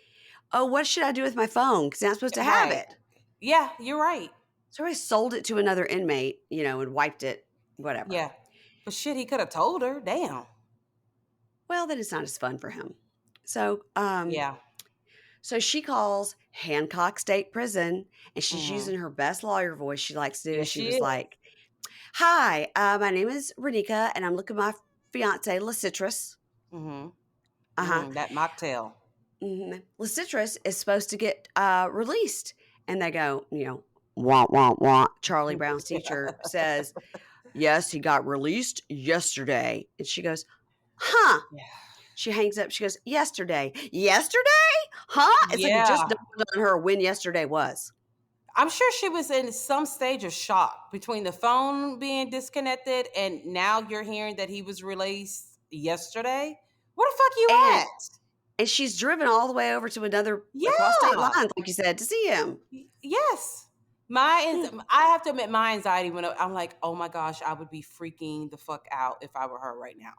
oh, what should I do with my phone? Because I'm not supposed to have Right. it. Yeah, you're right. So he sold it to another inmate, and wiped it, whatever. Yeah. But shit, he could have told her. Damn. Well, then it's not as fun for him. So, Yeah. so she calls Hancock State Prison, and she's Hmm. using her best lawyer voice she likes to do. Yes, She she was is. like, "Hi, my name is Raneka, and I'm looking at my fiance LaCitrus. Mm-hmm. Uh huh. Mm-hmm. That mocktail. LaCitrus is supposed to get released." And they go, "Want, want, want." Charlie Brown's teacher says, "Yes, he got released yesterday." And she goes, "Huh?" Yeah. She hangs up. She goes, "Yesterday." "Yesterday? Huh?" It's like it just Yeah. dawned on her when yesterday was. I'm sure she was in some stage of shock between the phone being disconnected and now you're hearing that he was released yesterday. Where the fuck you And at? and she's driven all the way over to another across state Yeah. lines, like you said, to see him. Yes. Hmm. I have to admit my anxiety when I'm like, oh my gosh, I would be freaking the fuck out if I were her right now.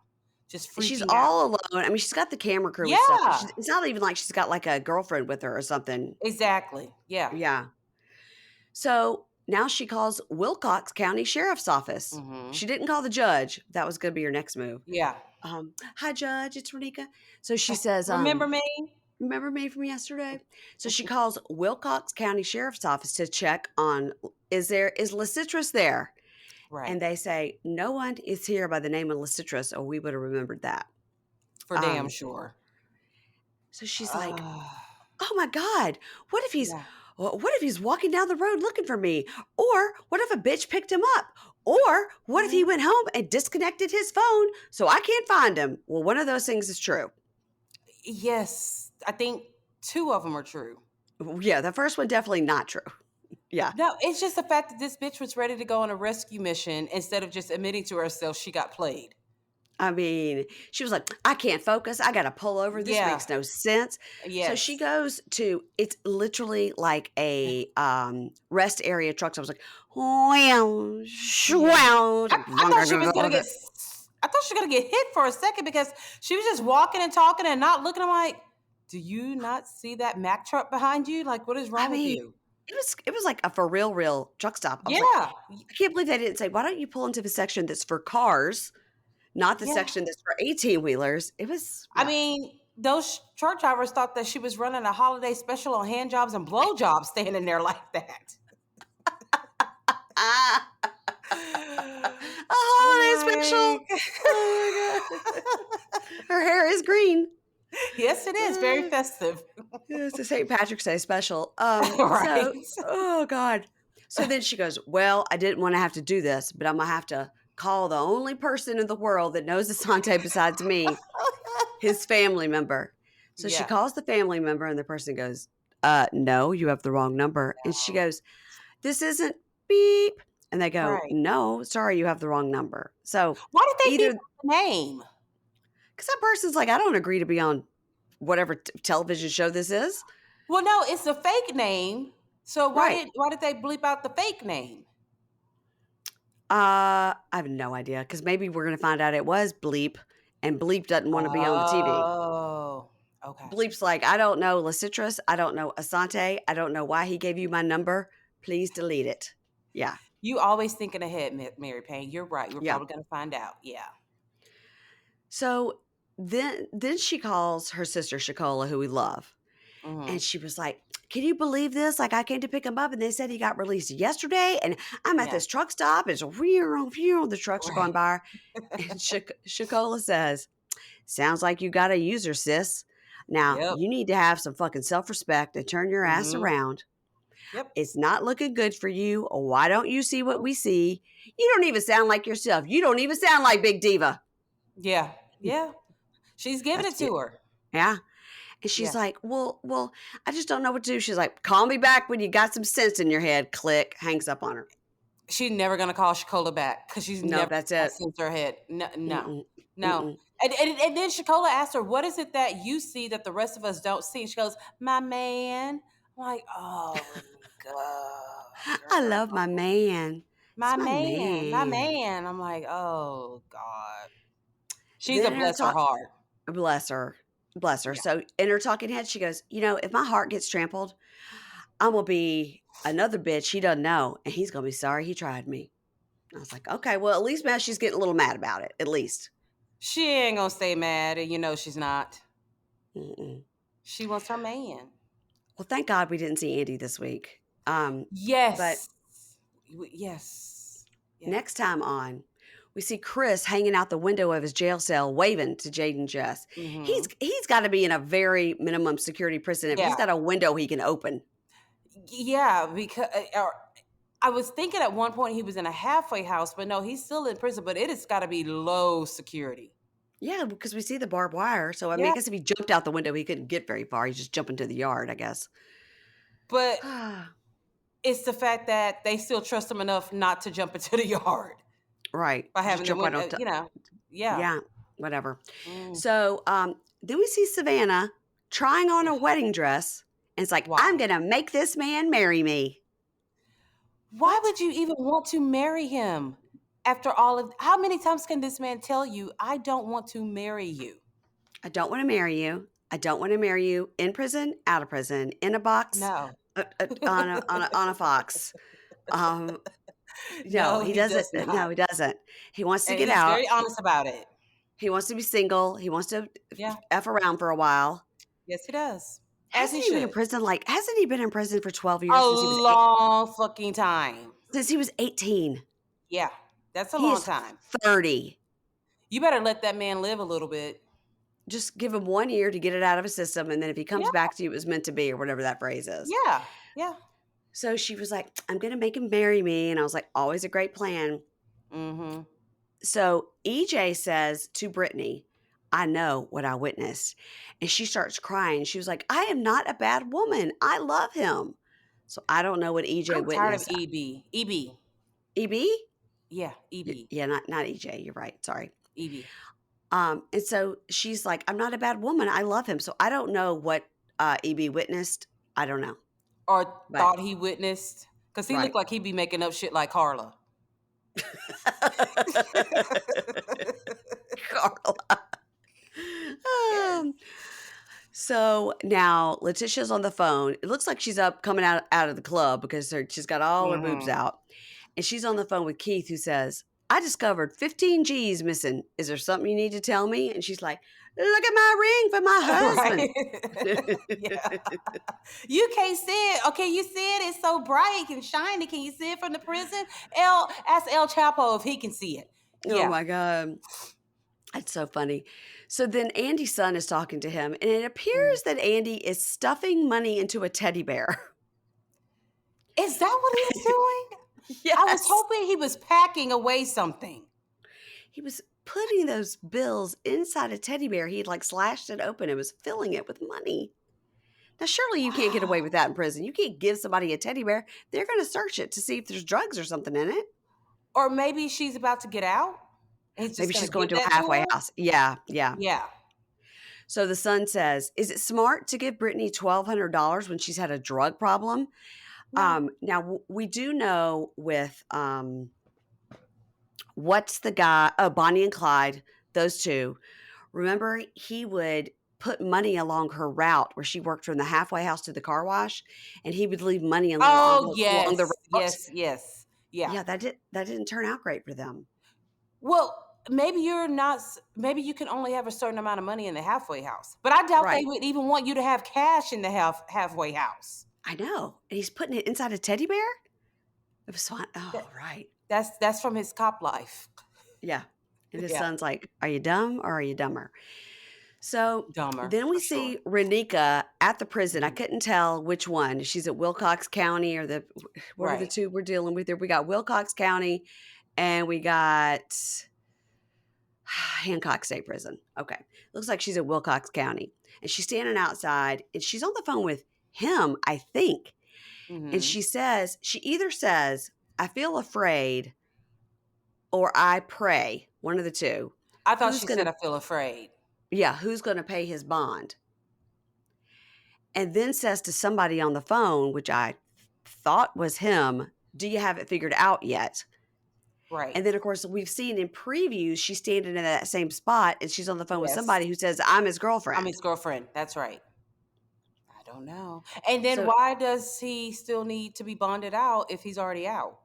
Just She's freaking out. all alone. I mean, she's got the camera crew and stuff, but Yeah. it's not even like she's got like a girlfriend with her or something. Exactly. Yeah. Yeah. So now she calls Wilcox County Sheriff's Office. Hmm. She didn't call the judge. That was going to be your next move. Yeah. Hi, Judge. It's Renika. So she says, Remember me? remember me from yesterday? So she calls Wilcox County Sheriff's Office to check on is LaCitrus there? Right. And they say, no one is here by the name of LaCitrus, or we would have remembered that. For damn Um, sure. so she's like, Ah. oh my God, what if he's Yeah. what if he's walking down the road looking for me? Or what if a bitch picked him up? Or what if he Mhm. went home and disconnected his phone so I can't find him? Well, one of those things is true. Yes, I think 2 of them are true. Yeah, the first one definitely not true. Yeah. No, it's just the fact that this bitch was ready to go on a rescue mission instead of just admitting to herself she got played. I mean, she was like, "I can't focus. I gotta pull over. This Yeah, makes no sense." So she yes. goes to it's literally like a rest area truck. So I was like, wow, Yeah. shwow. I thought she was gonna I thought she was gonna get hit for a second because she was just walking and talking and not looking. I'm like, do you not see that Mack truck behind you? Like, what is I wrong with mean, you? it was like a for real truck stop. I was like, Yeah. I can't believe they didn't say, why don't you pull into the section that's for cars, not the Yeah. section that's for 18 wheelers. It was I yeah. mean, those truck drivers thought that she was running a holiday special on hand jobs and blow jobs standing there like that. Ah, a holiday special. I'm like, Oh my god. Her hair is green. yes, it is very Uh, festive. it's a St. Patrick's Day special. Right. Oh God. So then she goes, well, I didn't want to have to do this, but I'm gonna have to call the only person in the world that knows Asante besides me, his family member. So she Yeah. calls the family member and the person goes, no, you have the wrong number. And she goes, this isn't beep. And they go, Right. no, sorry, you have the wrong number. So Why did they beep either up the name? because that person's like, I don't agree to be on whatever television show this is. Well, no, it's a fake name. So Right. why did they bleep out the fake name? I have no idea because maybe we're gonna find out it was Bleep, and Bleep doesn't want to be on the TV. Oh, okay. Bleep's like, I don't know LaCitrus, I don't know Asante, I don't know why he gave you my number. Please delete it. Yeah, You always thinking ahead, Mary Payne. You're right. We're yeah. probably gonna find out. Yeah. So then she calls her sister Shakola, who we love, and Hmm. she was like, "Can you believe this? Like, I came to pick him up, and they said he got released yesterday, and I'm at Yeah. this truck stop. It's a rear, the trucks are going Right. by." And Shakola says, sounds like you got a user, sis. Now, Yep. you need to have some fucking self respect and turn your ass Hmm. around. Yep. It's not looking good for you. Why don't you see what Nope. we see? You don't even sound like yourself. You don't even sound like Big Diva. Yeah. Yeah. She's giving That's it it. to her. Yeah. And she's Yeah. like, well, I just don't know what to do. She's like, call me back when you got some sense in your head. Click, hangs up on her. She's never gonna call Shakola back because she's No, never that's got it. sense in her head. No, no, Mm-mm, no. mm-mm. And then Shakola asked her, "What is it that you see that the rest of us don't see?" She goes, "My man." I'm like, "Oh God, I girl, love my man. It's my my man, my man. man." I'm like, "Oh God." She's a Then her bless her talk, heart. bless her, bless her. Yeah. So in her talking head, she goes, if my heart gets trampled, I'm gonna be another bitch he doesn't know, and he's gonna be sorry he tried me. I was like, okay, well, at least now she's getting a little mad about it. At least. She ain't gonna stay mad, and you know she's not. Mm-mm. She wants her man. Well, thank God we didn't see Andy this week. But Yes. Yes. Yeah. next time on, we see Chris hanging out the window of his jail cell, waving to Jade and Jess. He's Hmm. he's got to be in a very minimum security prison if he's Yeah. got a window he can open. Yeah, because I was thinking at one point he was in a halfway house, but no, he's still in prison. But it has got to be low security. Yeah, because we see the barbed wire. So I mean, I Yeah, guess if he jumped out the window, he couldn't get very far. He's just jumping to the yard, I guess. but it's the fact that they still trust him enough not to jump into the yard Right. by Just having the jump right window. on top. Yeah. Yeah, whatever. Mm. So then we see Savannah trying on a wedding dress, and it's like, I'm Why? gonna make this man marry me. Why What? would you even want to marry him after all of? How many times can this man tell you, "I don't want to marry you"? I don't want to marry you. I don't want to marry you in prison, out of prison, in a box, No. on a fox. Um, no, No, he he doesn't. does not. No, he doesn't. He wants to And get he's out. very honest about it. He wants to be single. He wants to Yeah. f around for a while. Yes, he does. As he Hasn't he been in should. prison? Like, hasn't he been in prison for 12 A years since he was long fucking time. 18? Yeah, that's a He long is time. 30. You better let that man live a little bit. Just give him 1 year to get it out of his system, and then if he Yeah, comes back to you, it was meant to be, or whatever that phrase is. yeah, yeah. So she was like, "I'm gonna make him marry me," and I was like, "Always a great plan." Mm-hmm. So EJ says to Britney, I know what I witnessed. And she starts crying. She was like, I am not a bad woman. I love him. So I don't know what EJ I'm tired of witnessed. EB. EB. EB? Yeah, EB. Yeah, not EJ. You're right. Sorry. EB. And so she's like, I'm not a bad woman. I love him. So I don't know what EB witnessed. I don't know. Or But thought he witnessed. Because he right. looked like he'd be making up shit like Carla. Carla. Yes. Um, so now LaTisha's on the phone. It looks like she's up coming out of the club because she's got all her boobs Mm-hmm. out. And she's on the phone with Keith, who says, I discovered 15 G's missing. Is there something you need to tell me? And she's like, look at my ring for my husband. Right. Yeah. You can't see it. Okay, you see it. It's so bright and shiny. Can you see it from the prison? Ask El Chapo if he can see it. Oh Yeah. my God. That's so funny. So then Andy's son is talking to him, and it Mm. appears that Andy is stuffing money into a teddy bear. Is that what he was doing? I was Yes. hoping he was packing away something. He was putting those bills inside a teddy bear. He had like slashed it open and was filling it with money. Now, surely you can't get away with Wow. that in prison. You can't give somebody a teddy bear. They're going to search it to see if there's drugs or something in it. Or maybe she's about to get out. And he's just Maybe gonna she's going give to a that to halfway her. house. Yeah, yeah. Yeah. So the son says, is it smart to give Brittany $1,200 when she's had a drug problem? No. Now, we do know with what's the guy? Oh, Bonnie and Clyde, those two. Remember, he would put money along her route where she worked from the halfway house to the car wash, and he would leave money Oh along the yes, route. yes, yes. Yeah. Yeah, that didn't turn out great for them. Well, maybe you're not. Maybe you can only have a certain amount of money in the halfway house. But I doubt they Right. would even want you to have cash in the halfway house. I know. And he's putting it inside a teddy bear? It was fun. That, Oh, right. that's from his cop life. Yeah. And his Yeah, son's like, are you dumb or are you dumber? So dumber then we for sure. see Raneka at the prison. I Mhm. couldn't tell which one. She's at Wilcox County or what are the Right. two we're dealing with there? We got Wilcox County and we got Hancock State Prison. Okay. Looks like she's at Wilcox County. And she's standing outside and she's on the phone with him, I think. And Hmm. she either says, I feel afraid or I pray, one of the two. I thought Who's she going said, to, "I feel afraid." yeah, who's going to pay his bond? And then says to somebody on the phone, which I thought was him, do you have it figured out yet? Right. And then, of course, we've seen in previews, she's standing in that same spot and she's on the phone with Yes. somebody who says, I'm his I'm girlfriend. his girlfriend. That's right. I don't know. And then So, why does he still need to be bonded out if he's already out?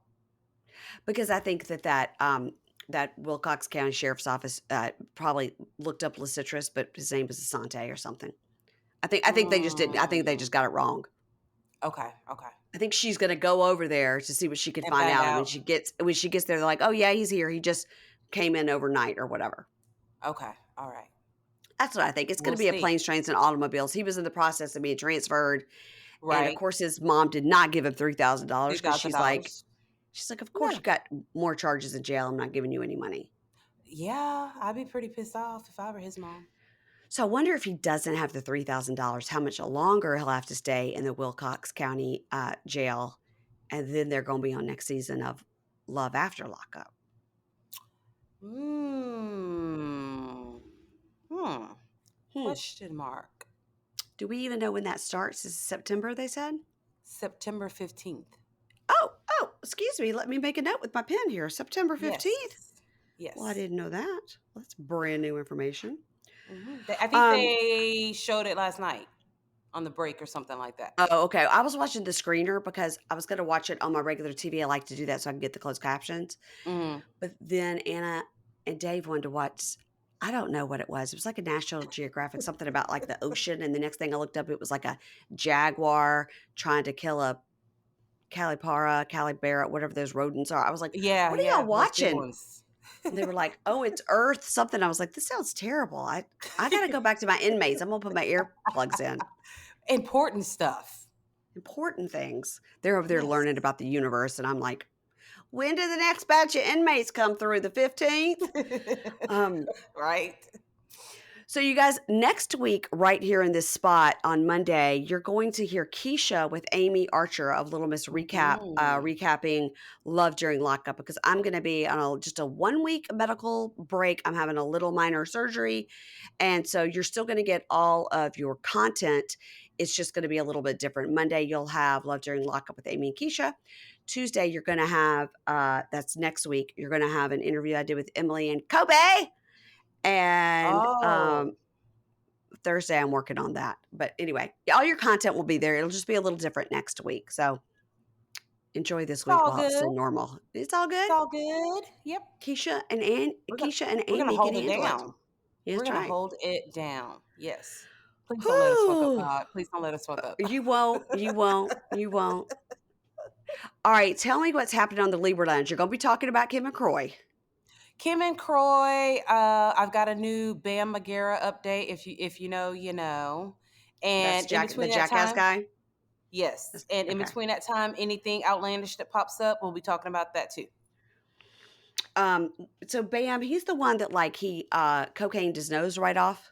because I think that Wilcox County Sheriff's Office probably looked up LaCitrus, but his name was Asonta or something. I think they just didn't. I think they Mm, just got it wrong. okay. Okay. I think she's gonna go over there to see what she could And find find out, and out. when she gets there, they're like, "Oh yeah, he's here. He just came in overnight or whatever." Okay. All right. That's what I think. It's We'll gonna be a see. planes, trains, and automobiles. He was in the process of being transferred, and of Right. course, his mom did not give him $3,000 Three because thousand dollars. she's like, "Of course Yeah. you got more charges in jail. I'm not giving you any money." Yeah. I'd be pretty pissed off if I were his mom. So I wonder if he doesn't have the $3,000, how much longer he'll have to stay in the Wilcox County jail, and then they're going to be on next season of Love After Lockup. Hmm. Hmm. Hmm. Question mark. Do we even know when that starts? Is it September? They said. September 15th. Oh, excuse me. Let me make a note with my pen here. September 15th. Yes. Well, I Yes. didn't know that. Well, that's brand new information. I think Um. they showed it last night on the break or something like that. Oh, okay. I was watching the screener because I was going to watch it on my regular TV. I like to do that so I can get the closed captions. Hmm. But then Anna and Dave wanted to watch, I don't know what it was. It was like a National Geographic, something about like the ocean. And the next thing I looked up, it was like a jaguar trying to kill a calipara, whatever those rodents are. I was like, Yeah. what are y'all Yeah. Those big watching? ones. And they were like, oh, it's Earth something. I was like, this sounds terrible. I got to go back to my inmates. I'm going to put my earplugs in. Important stuff. Important things. They're over there Yes. learning about the universe. And I'm like, when do the next batch of inmates come through? The 15th? Right. So you guys, next week, right here in this spot on Monday, you're going to hear Keisha with Amy Archer of Little Miss Mhm. recapping Love During Lockup, because I'm going to be on just a 1 week medical break. I'm having a little minor surgery. And so you're still going to get all of your content. It's just going to be a little bit different. Monday, you'll have Love During Lockup with Amy and Keisha. Tuesday, you're going to have, that's next week, you're going to have an interview I did with Emily and Kobe. And Oh, Thursday, I'm working on that. But anyway, all your content will be there. It'll just be a little different next week. So enjoy this it's week all while it's good. still normal. It's all It's good. all good. Yep. We're gonna Keisha and we're gonna Amy can hold it handle it. down. Yeah, We're that's gonna right. hold it down. Yes. Please don't let us fuck up, Whew. God. Please don't let us fuck up. You won't. You won't. You won't. All right. Tell me what's happening on the Libra Lounge. You're going to be talking about Kim and Croy. Kim and Croy, I've got a new Bam Margera update. If you know, you know. That's And in the between that jackass time, guy. yes. And in Okay. between that time, anything outlandish that pops up, we'll be talking about that too. Um, so Bam, he's the one that like he cocained his nose right off.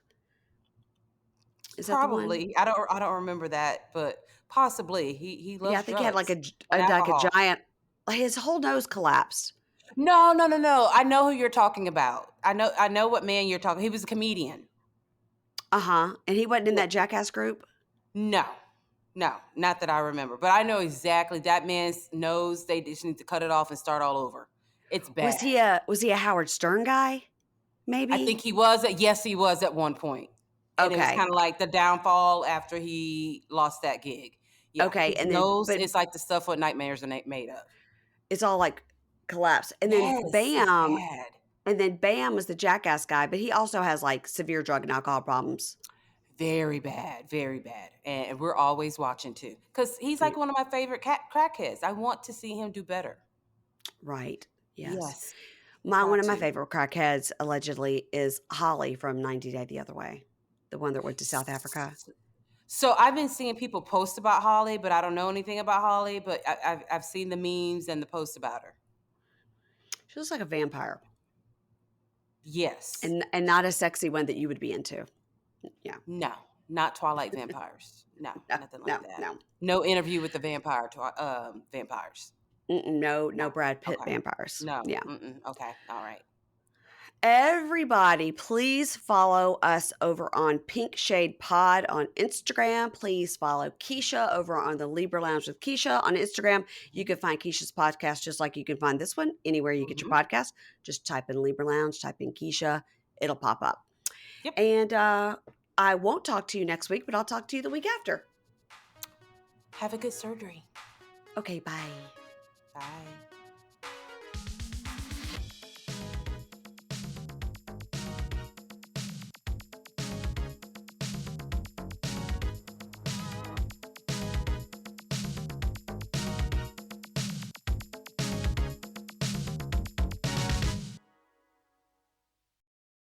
Is that the one? Probably. I don't remember that, but possibly. He Yeah, I loves think he had like drugs and like a alcohol. giant, like his whole nose collapsed. No, no, no, no. I know who you're talking about. I know what man you're talking. He was a comedian. Uh-huh, and he wasn't in Yeah. that jackass group? No. No, not that I remember. But I know exactly that man's nose, they just need to cut it off and start all over. It's bad. Was he a Howard Stern guy, I think maybe? he was yes, he was at one point. And it was Okay, kind of like the downfall after he lost that gig. Yeah. okay, His and then nose but is like the stuff what nightmares are made of. it's all, like, collapsed, Yes, it's bad. And then Bam was the jackass guy, but he also has, like, severe drug and alcohol problems. Very bad, very bad. And we're always watching too. Because he's Yeah, like one of my favorite crackheads. I want to see him do better. right, yes. Yes, One got of my to. favorite crackheads, allegedly, is Holly from 90 Day the Other Way, the one that went to South Africa. S- So I've been seeing people post about Holly, but I don't know anything about Holly. But I've seen the memes and the posts about her. She looks like a vampire, Yes. and not a sexy one that you would be into. Yeah. No, not Twilight vampires. No, No, nothing like no, that. no. No interview with the vampires. Mm-mm, no No. Brad Pitt Okay. vampires. No. Yeah. Mm-mm. Okay. All right. Everybody, please follow us over on Pink Shade Pod on Instagram. Please follow Keisha over on the Libra Lounge with Keisha on Instagram. You can find Keisha's podcast just like you can find this one anywhere you get your Mm-hmm. podcast. Just type in Libra Lounge, type in Keisha, it'll pop up. Yep. And I won't talk to you next week, but I'll talk to you the week after. Have a good surgery. Okay, bye. Bye.